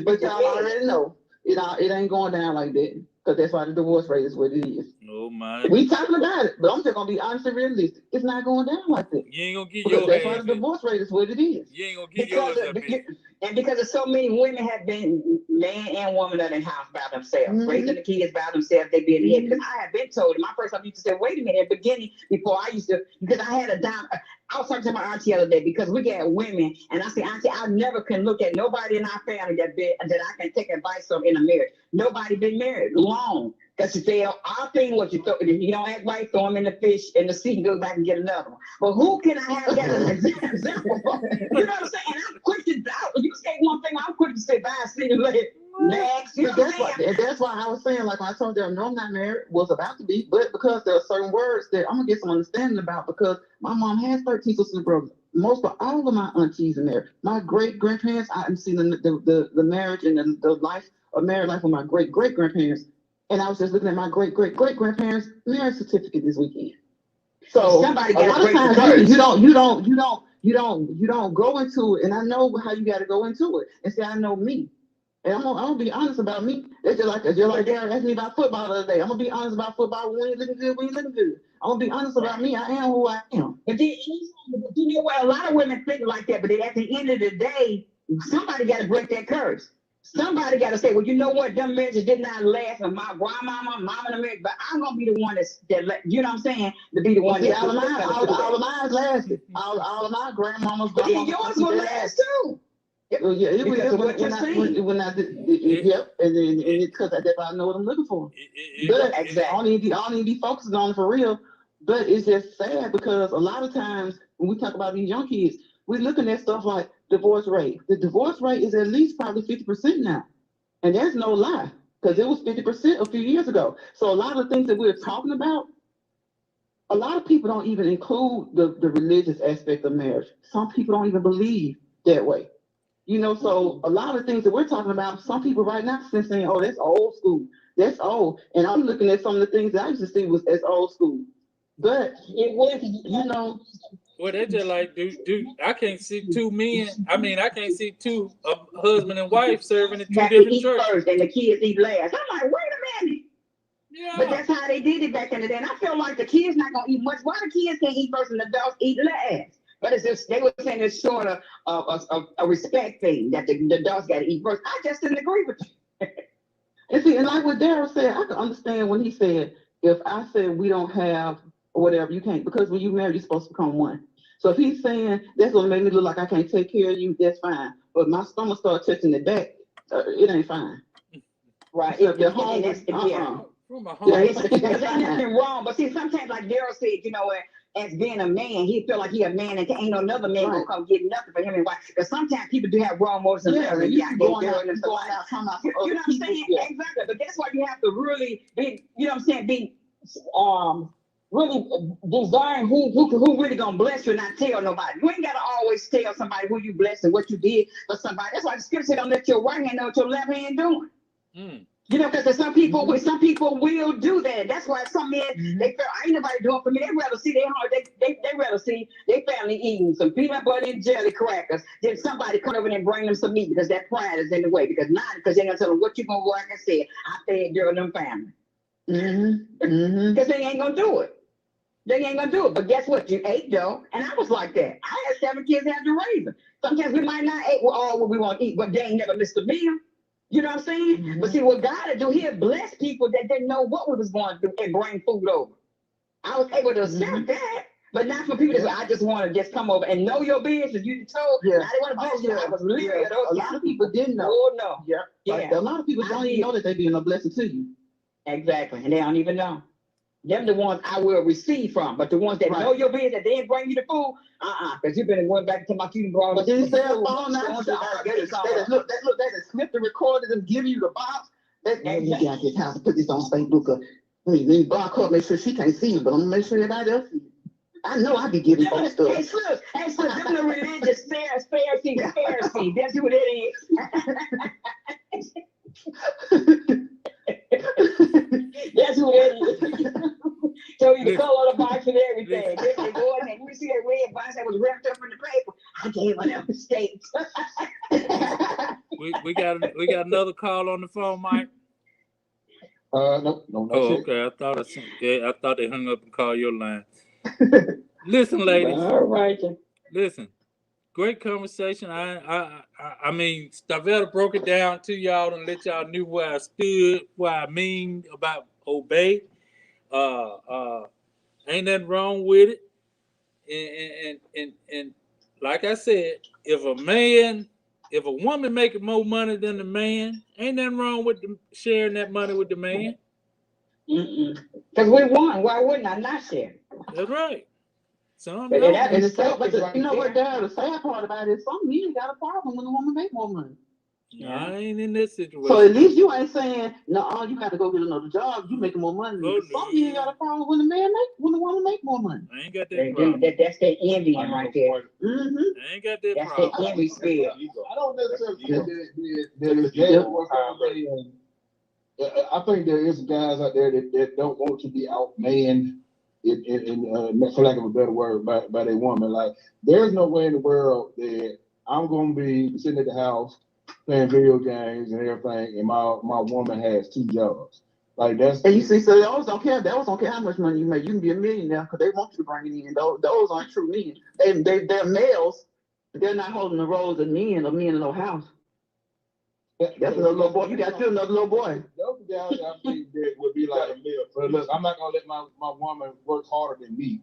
But y'all already know. It ain't going down like that. Because that's why the divorce rate is what it is. Oh my. We talking about it, but I'm just gonna be honest and realistic. It's not going down like that. You ain't gonna get Because your that's why half. the divorce rate is what it is. You ain't gonna get yours that big. And because of so many women have been man and woman in the house by themselves, raising the kids by themselves, they being here. Because I have been told, and my first time used to say, wait a minute, at the beginning, before I used to, because I had a dime. I was talking to my auntie the other day because we got women, and I said, auntie, I never can look at nobody in our family that I can take advice from in a marriage. Nobody been married long. Because you say, our thing was you don't act right, throw them in the fish in the sea and go back and get another one. But who can I have that as an example for? You know what I'm saying? And I'm quick to doubt. You say one thing, I'm quick to say, bye, see you later. Next. You know that's why I was saying, like when I told them, no, I'm not married, was about to be, but because there are certain words that I'm going to get some understanding about, because my mom has 13 sisters and brothers. Most of all of my aunties are married. My great-grandparents, I've seen the marriage and the life of married life of my great-great-grandparents. And I was just looking at my great-great-great-grandparents' marriage certificate this weekend. So somebody got a lot of times you don't go into it, and I know how you got to go into it and say, I know me. And I'm gonna be honest about me. It's just like Darren asked me about football the other day. I'm gonna be honest about football. When you looking good, when you looking good. I'm gonna be honest about me. I am who I am. But then, you know what? A lot of women think like that, but at the end of the day, somebody got to break that curse. Somebody got to say, well, you know what? Them marriages did not last. And my grandmama, mama, and marriage, but I'm gonna be the one that you know what I'm saying? To be the one that all of mine lasted. All of my grandmamas. But yours will last too. Yeah, it was when I did. Yep, and it's because that's why I know what I'm looking for. But exactly. I don't need to be focusing on it for real. But it's just sad because a lot of times when we talk about these young kids, we're looking at stuff like divorce rate. The divorce rate is at least probably 50% now, and that's no lie because it was 50% a few years ago. So a lot of the things that we're talking about, a lot of people don't even include the religious aspect of marriage. Some people don't even believe that way. You know, so a lot of things that we're talking about, some people right now are saying, oh, that's old school. That's old. And I'm looking at some of the things that I used to see was as old school. But it was, you know. Well, they just like, dude, I can't see two men. I mean, I can't see two husband and wife serving in two different churches. First and the kids eat last. I'm like, wait a minute. Yeah. But that's how they did it back in the day. And I feel like the kids not going to eat much. Why the kids can't eat first and the adults eat last? But it's just, they were saying it's sort of a respect thing that the dogs got to eat first. I just didn't agree with you. And see, and like what Daryl said, I can understand when he said, if I said we don't have or whatever, you can't, because when you marry, you're supposed to become one. So if he's saying that's gonna make me look like I can't take care of you, that's fine. But my stomach start touching the back, it ain't fine. Right. There's nothing wrong. But see, sometimes like Daryl said, you know what? As being a man, he feel like he a man and ain't no another man gonna come get nothing for him and wife. Because sometimes people do have wrong motives. You know what I'm saying? Yeah. Exactly. But that's why you have to really be, you know what I'm saying, be really discern who really gonna bless you and not tell nobody. You ain't gotta always tell somebody who you blessed and what you did for somebody. That's why the scripture said, don't let your right hand know what your left hand doing. You know, because some people will do that. That's why some men, they feel, ain't nobody doing for me. They rather see they rather see their family eating some peanut butter and jelly crackers than somebody come over and bring them some meat, because that pride is in the way. Because they're gonna tell them what you gonna work and say. I fed during them family. Because they ain't gonna do it. They ain't gonna do it. But guess what? You ate though, and I was like that. I had 7 kids, had to raise them. Sometimes we might not eat all what we want to eat, but they ain't never missed a meal. You know what I'm saying? But see, what God will do, he'll bless people that didn't know what we was going to do and bring food over. I was able to accept that, but not for people that say, I just want to just come over and know your business. You told me, I didn't want to bless you. I was literally a lot of people didn't know. Oh, no. Yeah. Like, a lot of people don't even know that they're being a blessing to you. Exactly. And they don't even know. Them the ones I will receive from, but the ones that know your business, that they ain't bring you the food, because you've been going back to my food brought. But then cell phone now, they just snip the recorders and give you the box. You got this house, put this on Facebook. Let me block her, make sure she can't see you, but I'm gonna make sure everybody else sees you. I know I be giving folks stuff. Hey, sis, them the religious Pharisee. That's who that is. That's who that is. Show you the color of the box and everything. They go in and you see that red box that was wrapped up in the paper. I gave her them mistakes. we got another call on the phone, Mike. No, not yet. Okay. I thought they hung up and called your line. Listen, ladies. All right. Listen. Great conversation. I mean, Stavetta broke it down to y'all and let y'all knew where I stood, what I mean about obey. Ain't nothing wrong with it. And like I said, if a woman making more money than the man, ain't nothing wrong with sharing that money with the man. Because we won. Why wouldn't I not share? That's right. Some But don't. and the sad, but you know what, Dad? The sad part about it is some men got a problem when the woman make more money. I ain't in this situation. So at least you ain't saying no. You got to go get another job. You making more money. Some men got a problem when the woman make more money. I ain't got that problem. That's that envy right there. I ain't got that that's problem. That's that envy spirit. I don't necessarily think that it's that. I think there is guys out there that don't want to be outmanned, for lack of a better word, by their woman. Like, there's no way in the world that I'm going to be sitting at the house playing video games and everything, and my woman has 2 jobs. Like, that's. And you see, so those don't care. Those don't care how much money you make. You can be a millionaire because they want you to bring it in. Those aren't true men. They're males. They're not holding the roles of men or men in no house. That's another little boy. You got still another little boy. Those guys I think that would be like a meal. But look, I'm not gonna let my woman work harder than me,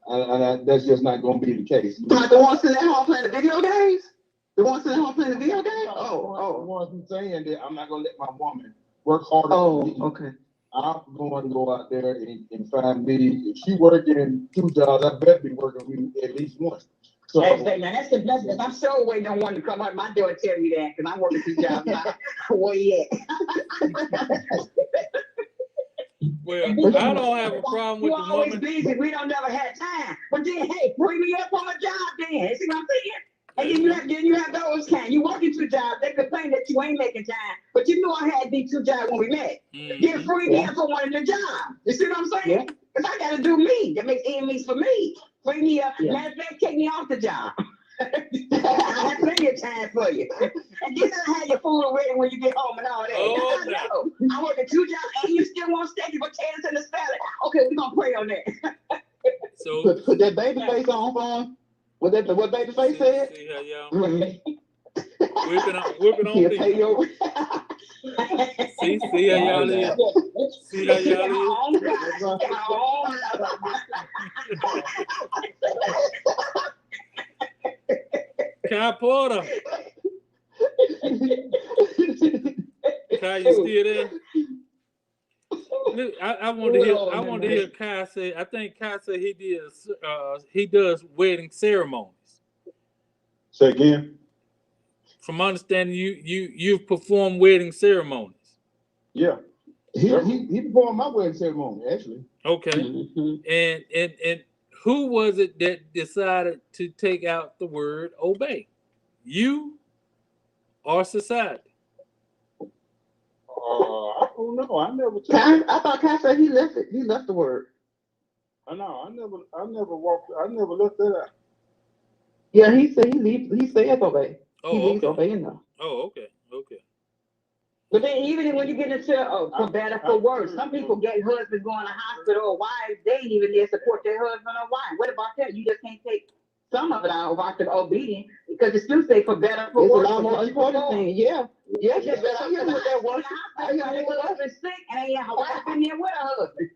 and that's just not gonna be the case. Like the ones sitting at home playing the video games. The ones sitting at home playing the video games. The ones who saying that I'm not gonna let my woman work harder. Than me. Okay. I'm going to go out there and find me. If she working 2 jobs, I better be working with at least one. So, that's the blessing. I'm sure waiting on one to come out my door and tell me that because I'm working 2 jobs now. Where you at? Well, I don't have a problem with You're the always woman. busy. We don't never have time. But then, hey, bring me up on a job then. See what I'm saying? And then you have those kind. You working 2 jobs. They complain that you ain't making time. But you know I had these 2 jobs when we met. Then free me up for one of the jobs. You see what I'm saying? Because I got to do me. That makes enemies for me. Free me up. Matter of fact, take me off the job. I have plenty of time for you. And then I have your food ready when you get home and all that. Oh, no. I work at 2 jobs and you still want steak and potatoes and a salad. Okay, we're going to pray on that. So put that baby face on phone. What baby face said? See how y'all whipping on people. See how y'all is. See how y'all is. Kai Porter. Kai, you still there? Look, I want to hear Kai say. I think Kai said he does wedding ceremonies. Say again. From understanding, you've performed wedding ceremonies. Yeah, he performed my wedding ceremony actually. Okay, and who was it that decided to take out the word obey? You or society? I don't know. I never. I thought Kai said he left it. He left the word. I know. I never left that out. Yeah, he said he said obey. Oh, he leaves okay. obeying now. Oh, okay. But then even when you get into for better for worse, some people get husbands going to hospital or wives, they ain't even there to support their husband or wife. What about that? You just can't take some of it out of our obedience because it still say for better for worse. It's a lot more important thing. Yeah. Just I hear what that was. I hear the husband sick and ain't a wife in there with a husband.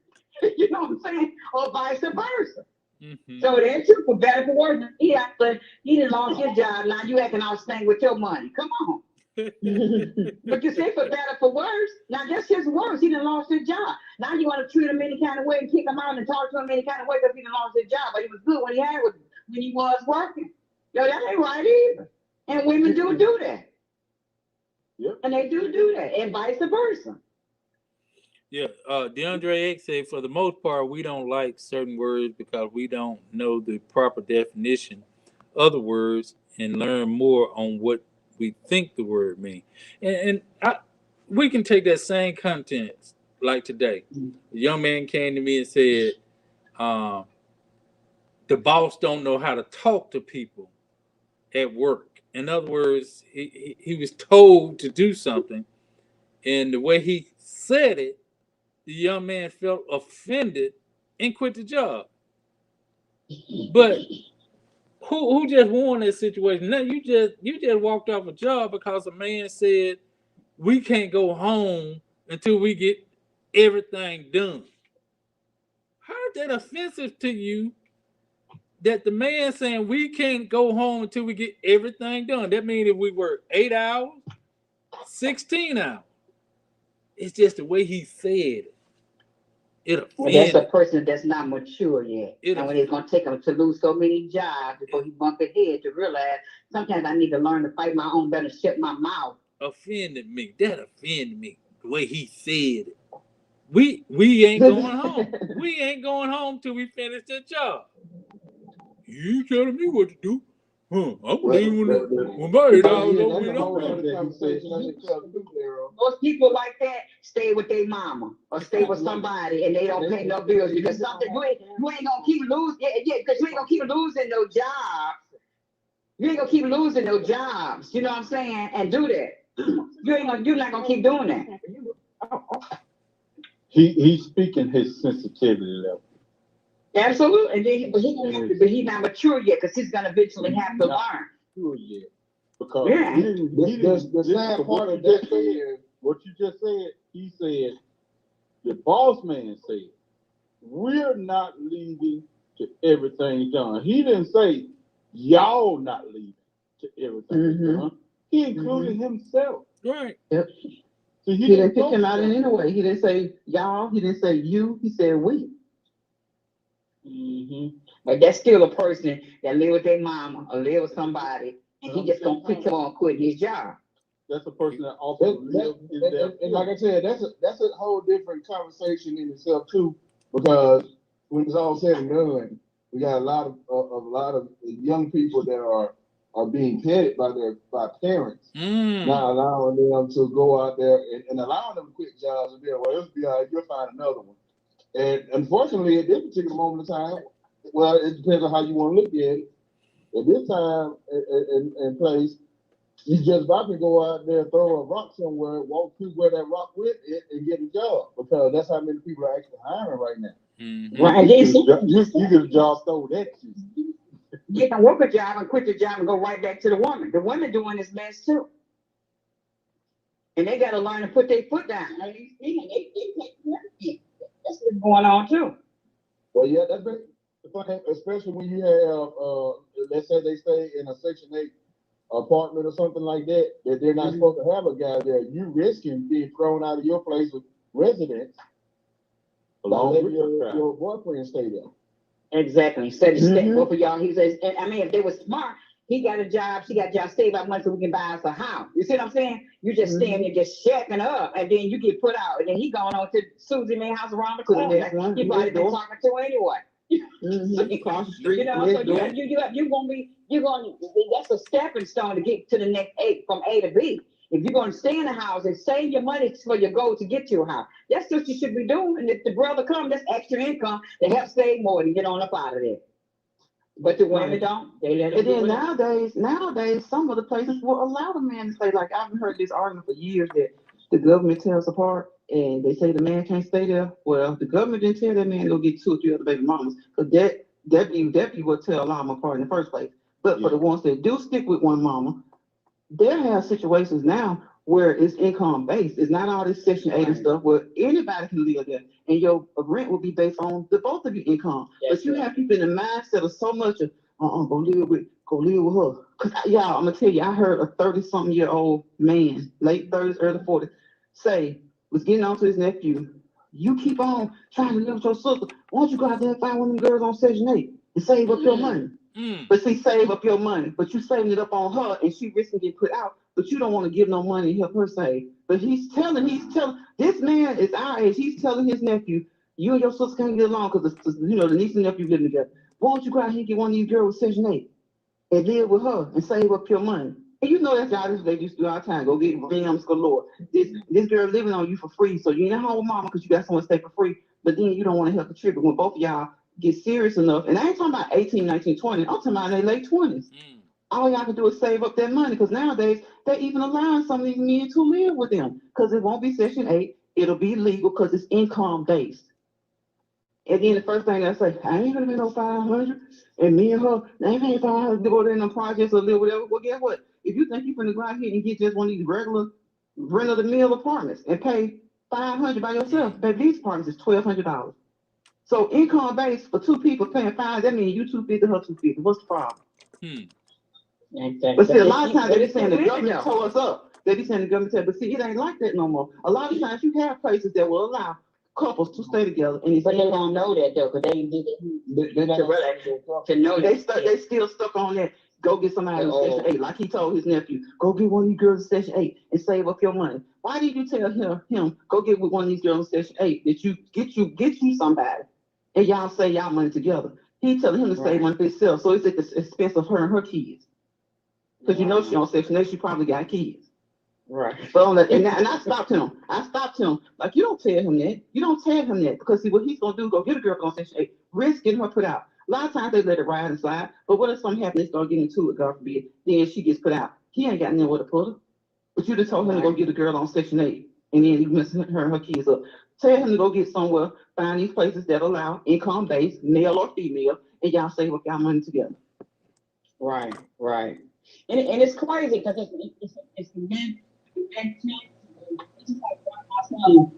You know what I'm saying? Or vice versa. Mm-hmm. So then too, for better for worse, he done lost his job. Now you acting all stank with your money. Come on. But you say for better for worse. Now that's his worse. He done lost his job. Now you want to treat him any kind of way and kick him out and talk to him any kind of way because he done lost his job. But he was good when he was working. Yo, that ain't right either. And women do that. Yep. And they do that, and vice versa. Yeah, DeAndre X said for the most part we don't like certain words because we don't know the proper definition of the words and learn more on what we think the word means. And we can take that same content like today. A young man came to me and said, the boss don't know how to talk to people at work. In other words, he was told to do something, and the way he said it, the young man felt offended and quit the job. But who just won that situation? No, you just walked off a job because a man said we can't go home until we get everything done. How is that offensive to you? That the man saying we can't go home until we get everything done. That means if we work 8 hours, 16 hours. It's just the way he said it. Well, that's a person that's not mature yet. And when it's going to take him to lose so many jobs before he bump his head to realize sometimes I need to learn to fight my own battle, shut my mouth. Offended me. That offended me. The way he said it. We ain't going home. We ain't going home till we finish the job. You ain't telling me what to do. I'm leaving when my 8 hours over. Most people like that stay with their mama or stay with somebody and they don't pay no bills because something you ain't gonna keep losing. Yeah, because you ain't gonna keep losing no jobs. You ain't gonna keep losing no jobs. You know what I'm saying? And do that. You're not gonna keep doing that. He's speaking his sensitivity level. Absolutely, and then, but he's not mature yet because he's gonna eventually have to learn. Sure yet. Because the sad part of that what you just said, he said, the boss man said, we're not leaving to everything done. He didn't say y'all not leaving to everything done. He included himself. Right. Yep. So he didn't pick him out in any way. He didn't say y'all. He didn't say you. He said we. But that's still a person that live with their mama or live with somebody, and he just gonna keep on quitting his job. That's a person that also lives in there. And like I said, that's a whole different conversation in itself too, because when it's all said and done, we got a lot of young people that are being petted by parents, not allowing them to go out there and allowing them to quit jobs and be like, well, it'll be all right, you'll find another one. And unfortunately, at this particular moment in time, well, it depends on how you want to look at it. At this time and place, you just about to go out there, throw a rock somewhere, walk through where that rock with it, and get a job, because that's how many people are actually hiring right now. Right. You get a job thrown at you. You can work a job and quit the job and go right back to the woman. The women doing this mess too. And they got to learn to put their foot down. That's what's going on too. Well, yeah, that's very, especially when you have, let's say they stay in a Section 8 apartment or something like that, that they're not supposed to have a guy there. You risking being thrown out of your place of residence along with your boyfriend stay there. Exactly. So to stay both of y'all, he says, I mean, if they were smart, he got a job, she got a job, save up money so we can buy us a house. You see what I'm saying? You just staying there just shacking up, and then you get put out, and then he going on to Susie Mae's house around the corner. He probably been talking to anyway. Across the street. You know, so you're gonna that's a stepping stone to get to the next from A to B. If you're gonna stay in the house and save your money for your goal to get to your house, that's what you should be doing. And if the brother comes, that's extra income to help save more to get on up out of there. But the women don't. They let it. And then nowadays, some of the places will allow the man to stay. Like I've heard this argument for years that the government tears apart, and they say the man can't stay there. Well, the government didn't tell that man to go get 2 or 3 other baby mamas, because that be what tell them apart in the first place. But for the ones that do stick with one mama, they have situations now where it's income based. It's not all this Section 8 and stuff where anybody can live there, and your rent will be based on the both of your income. But you have people in the mindset of so much of go live with her. Cause y'all, I'm gonna tell you, I heard a 30-something-year-old man, late 30s, early 40s, was getting on to his nephew. You keep on trying to live with your sister. Why don't you go out there and find one of them girls on Section 8 and save up your money? But see, save up your money, but you saving it up on her, and she risking getting put out. But you don't want to give no money and help her save. But he's telling this man is our age. He's telling his nephew, you and your sister can't get along because the niece and nephew living together. Why don't you go out here and get one of these girls with Section 8 and live with her and save up your money? And you know that's how they used to do all the time. Go get rims galore. This girl living on you for free, so you ain't at home with mama because you got someone to stay for free. But then you don't want to help contribute when both of y'all get serious enough. And I ain't talking about 18, 19, 20. I'm talking about in their late 20s. All y'all can do is save up that money because nowadays they're even allowing some of these men to live with them because it won't be Section 8. It'll be legal because it's income based. And then the first thing they say, I ain't gonna be no 500. And me and her, they ain't paying 500 to go there in them projects or live whatever. Well, guess what? If you think you're gonna go out here and get just one of these regular rent of the mill apartments and pay 500 by yourself, baby, these apartments is $1,200. So income based for two people paying $500, that means you $250, her $250. What's the problem? But see, a lot of times they be saying the government tore us up. They be saying the government tore, but see, it ain't like that no more. A lot of times you have places that will allow couples to stay together, and but they don't know that though, because they to know they still stuck on that. Go get somebody in Section 8, like he told his nephew. Go get one of these girls in Section 8 and save up your money. Why did you tell him go get with one of these girls in Section 8 that you get you somebody, and y'all save y'all money together? He telling him to save money for himself, so it's at the expense of her and her kids. Because you know she on Section 8, she probably got kids. Right. But on that, and I stopped him. Like, you don't tell him that. You don't tell him that. Because see, what he's going to do, go get a girl on Section 8, risk getting her put out. A lot of times they let it ride and slide. But what if something happens, they start getting into it, God forbid, then she gets put out. He ain't got nowhere to put her. But you just told him to go get a girl on Section 8. And then you mess her and her kids up. Tell him to go get somewhere, find these places that allow income-based, male or female, and y'all save up y'all money together. Right. And it's crazy because it's the men. It's like my son.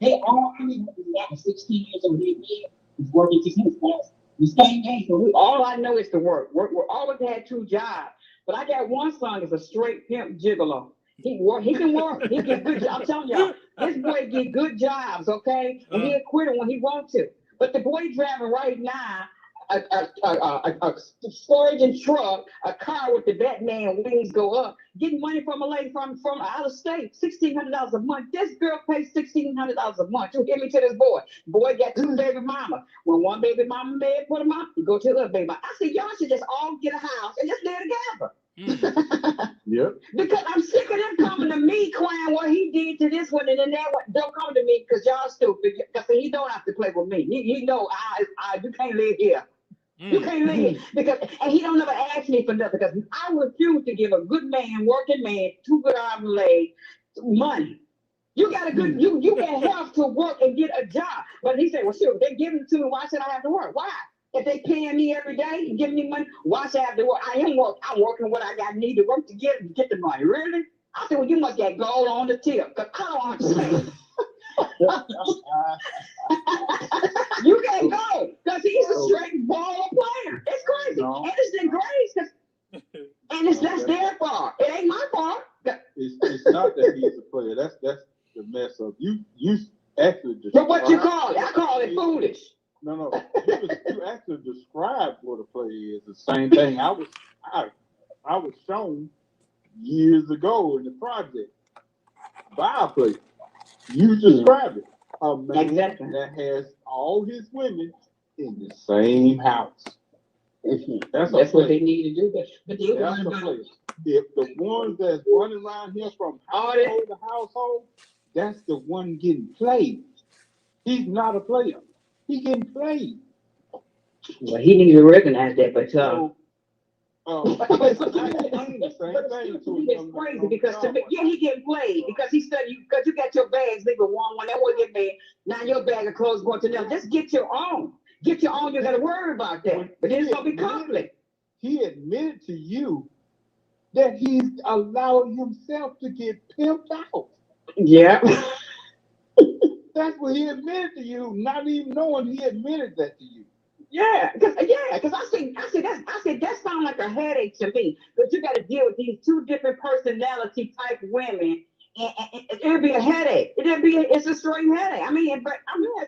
They all, I mean, 16 years old, he's working 6 months past the same age. So all I know is to work. We always had 2 jobs. But I got one son that's a straight pimp gigolo. He can work. He get good jobs. I'm telling y'all, this boy get good jobs, okay? And he'll quit it when he wants to. But the boy driving right now a storage and truck, a car with the Batman wings go up, getting money from a lady from out of state, $1,600 a month. This girl pays $1,600 a month. You hear me to this boy? Boy got 2 baby mama. When one baby mama may put him out, you go to the other baby mama. I said, y'all should just all get a house and just live together. Yep. Because I'm sick of them coming to me crying what he did to this one and then that one. Don't come to me because y'all stupid. Because he don't have to play with me. He know you can't live here. You can't live because, and he don't ever ask me for nothing because I refuse to give a good man, working man, 2 good arms and legs, money. You got a good, you can have to work and get a job. But he said, well, sure, they're giving it to me. Why should I have to work? Why? If they paying me every day and giving me money, why should I have to work? I am working. I'm working what I got need to work to get the money. Really? I said, well, you must get gold on the tip because I don't understand. You can't go because he's a straight ball player. It's crazy. No. And it's in grace. And that's their fault. It ain't my fault. It's not that he's a player. That's the mess up. You actually described. But what you call it? I call it foolish. No. You actually described what a player is. The same thing I was shown years ago in the project by a player. You described it. A man that has all his women in the same house. That's what they need to do. But that's a player. If the ones that's running around here from household to household, that's the one getting played. He's not a player. He getting played. Well, he needs to recognize that, but it's crazy because to me, he getting played because he said because you got your bags, leave one that one get bag. Now your bag of clothes going to them. Just get your own. Get your own. You got to worry about that. But then it's gonna be conflict. He admitted to you that he's allowing himself to get pimped out. Yeah. That's what he admitted to you, not even knowing he admitted that to you. Yeah, because I said that sounds like a headache to me. Because you got to deal with these 2 different personality type women, and it'll be a headache. It's a straight headache.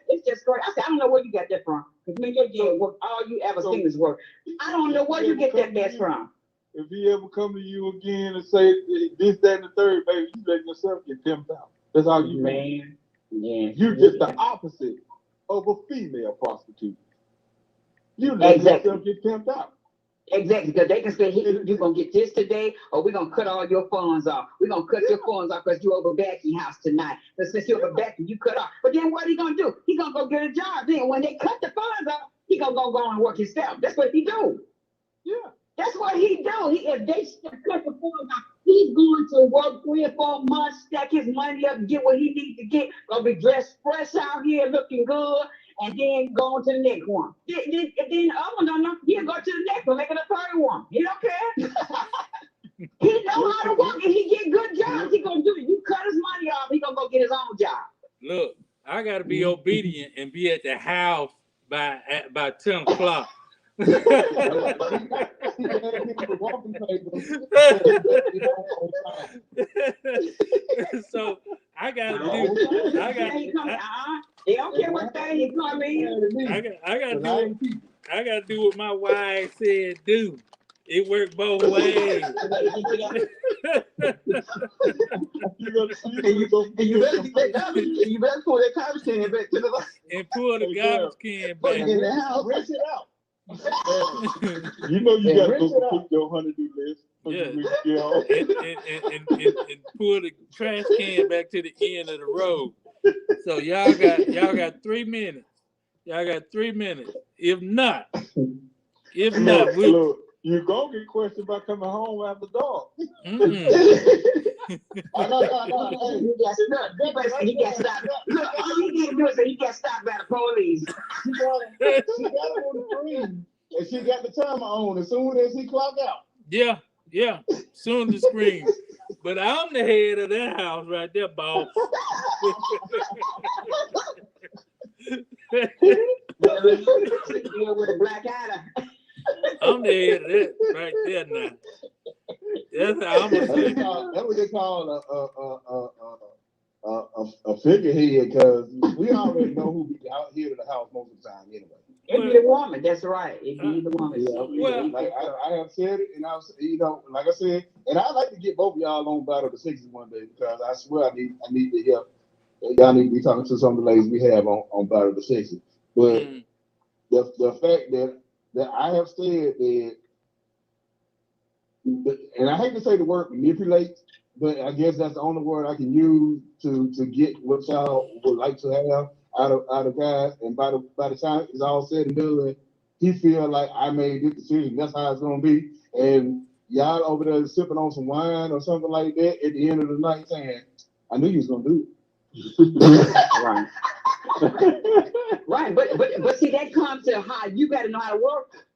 It's just great. I said, I don't know where you got that from. Because me and your work, all you ever seen is work. I don't know where you get that mess from. If he ever come to you again and say this, that, and the third, baby, you let yourself get pimped out. That's all you man. Yeah. You're just the opposite of a female prostitute. You let yourself get pimped out. Exactly, because they can say, you're going to get this today, or we're going to cut all your funds off. We're going to cut your funds off because you're over Becky house tonight. But since you're over Becky, you cut off. But then what he going to do? He going to go get a job. Then when they cut the funds off, he going to go and work himself. That's what he do. Yeah. That's what he do. If they cut the form out, he's going to work 3 or 4 months, stack his money up, get what he needs to get. Gonna be dressed fresh out here, looking good, and then go on to the next one. Then the other one don't know. He'll go to the next one, make it a third one. He don't care. He know how to work, and he get good jobs. He gonna do it. You cut his money off, he gonna go get his own job. Look, I gotta be obedient and be at the house by 10 o'clock. So I gotta do. They don't care what day he come in. I gotta do what my wife said do. It worked both ways. You better pull that garbage can back to the light. And pull the garbage can back. In the house. Rinse it out. You know you gotta go pick your honey-do list. Yeah. And pull the trash can back to the end of the road. So y'all got 3 minutes. Y'all got 3 minutes. If not, look, you're gonna get questioned about coming home after dark. He got stopped. Look, all he didn't do is he got stopped by the police. She got it on the screen, and she got the timer on as soon as he clock out. Yeah. Soon the screen. But I'm the head of that house right there, boss. With a black eye. I'm the head of that right there now. That's how I'm gonna say. That's what they call a figurehead, because we already know who be out here to the house most of the time anyway. It be the woman, that's right. It be the woman. Yeah, like I have said it, and like I said, and I'd like to get both of y'all on Battle of the Sixes one day, because I swear I need to help. Y'all need to be talking to some of the ladies we have on Battle of the Sixes. But the fact that I have said that, and I hate to say the word manipulate, but I guess that's the only word I can use to get what y'all would like to have out of guys. And by the time it's all said and done, he feel like I made this decision. That's how it's gonna be. And y'all over there sipping on some wine or something like that at the end of the night saying, I knew you was gonna do it. Right. Right. But see, that comes to how you gotta know how to work.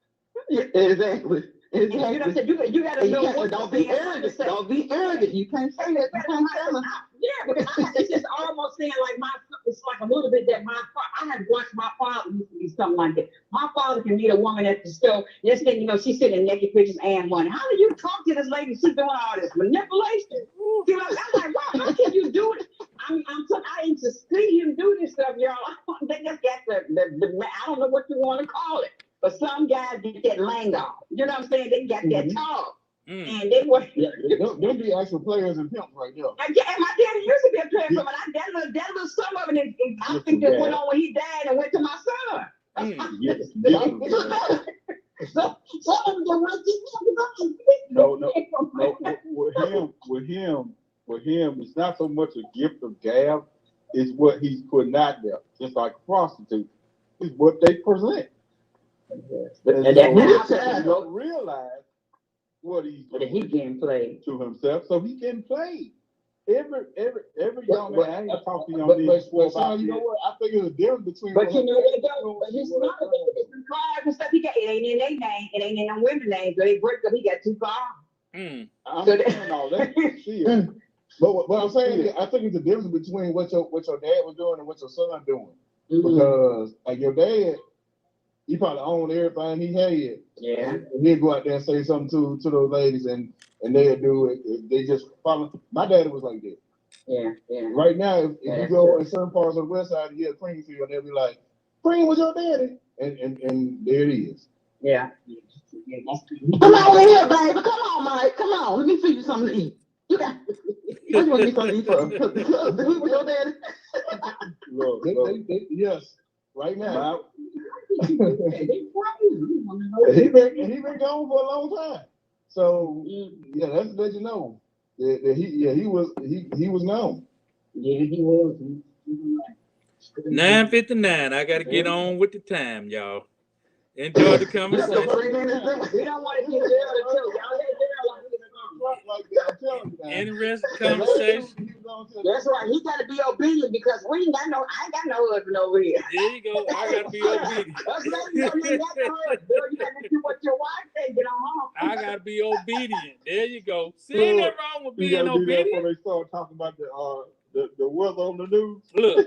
Exactly. You know what I'm saying? You gotta know what. Don't be arrogant. Don't be arrogant. You can't say that. You can't tell them. Yeah, because it's just almost saying like it's like a little bit that I had watched my father used to be something like that. My father can meet a woman at the store. Next thing you know, she's sitting naked pictures and money. How do you talk to this lady? She's doing all this manipulation. You know, I'm like, wow, how can you do it? I ain't to see him do this stuff, y'all. They just got the I don't know what you want to call it. But some guys get that lingo. You know what I'm saying? They got that talk. And they were. They'll be actual players and pimps right there. And my daddy used to be a player for me. That little some of it, I think that went on when he died and went to my son. So some of them went No. With him, it's not so much a gift of gab, it's what he's putting out there. Just like a prostitute. It's what they present. And he don't realize what he can play to himself, so he can play. Every young man, I ain't talking on these. But you know what? I think there's a difference between. But you know they go. But his mother, the cars and stuff he got, it ain't in their name. It ain't in them women's names. So they break up. He got 2 cars. I'm saying all that. But what I'm saying is, I think it's the difference between what your dad was doing and what your son doing. Because like your dad, he probably owned everything he had. Yeah. And he'd go out there and say something to those ladies, and they'd do it. They just follow. My daddy was like that. Yeah. Right now, if you go in certain parts of the west side, you get Greenfield, they'll be like, Green was your daddy. And there it is. Yeah. Come on here, baby. Come on, Mike. Come on. Let me feed you something to eat. You got what you want to eat something to eat from? Who was your daddy? Look, yes. Right now. He been gone for a long time. So yeah, that's to let you know that he was known. Yeah, he was. 9:59. I gotta get on with the time, y'all. Enjoy the Just conversation. the 3 minutes. We don't want to get there until y'all let Like that, I'm telling you now. Interesting conversation. That's right. He got to be obedient because I ain't got no husband over here. There you go. I gotta be obedient. That's right. You ain't got no husband. You got to do what your wife says. Get on home. I gotta be obedient. There you go. See, ain't nothing wrong with You being gotta be there obedient. before they start talking about the weather on the news. Look,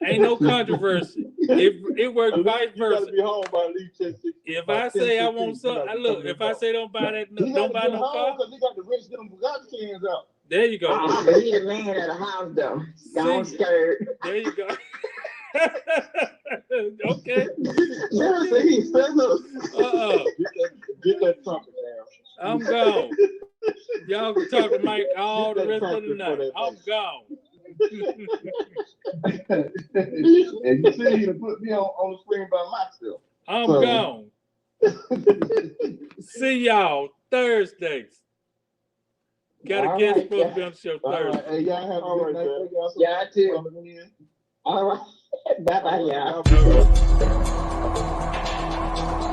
ain't no controversy. It works vice You gotta versa. be home by at least 10, 6. If I say I want something, look. If I say don't buy that, don't buy no car. Because he got to rinse them Bugatti cans out. There you go. But he the man of the house, though. Don't scared. There you go. Okay. Get that trumpet down. I'm gone. Y'all can talk to Mike all the rest of the night. I'm gone. And you see, he put me on the screen by myself. I'm gone. See y'all Thursdays. Got a guest supposed to be on the show Thursday. Hey, y'all have a good night. Yeah, I too. All right. Bye-bye, y'all. All right.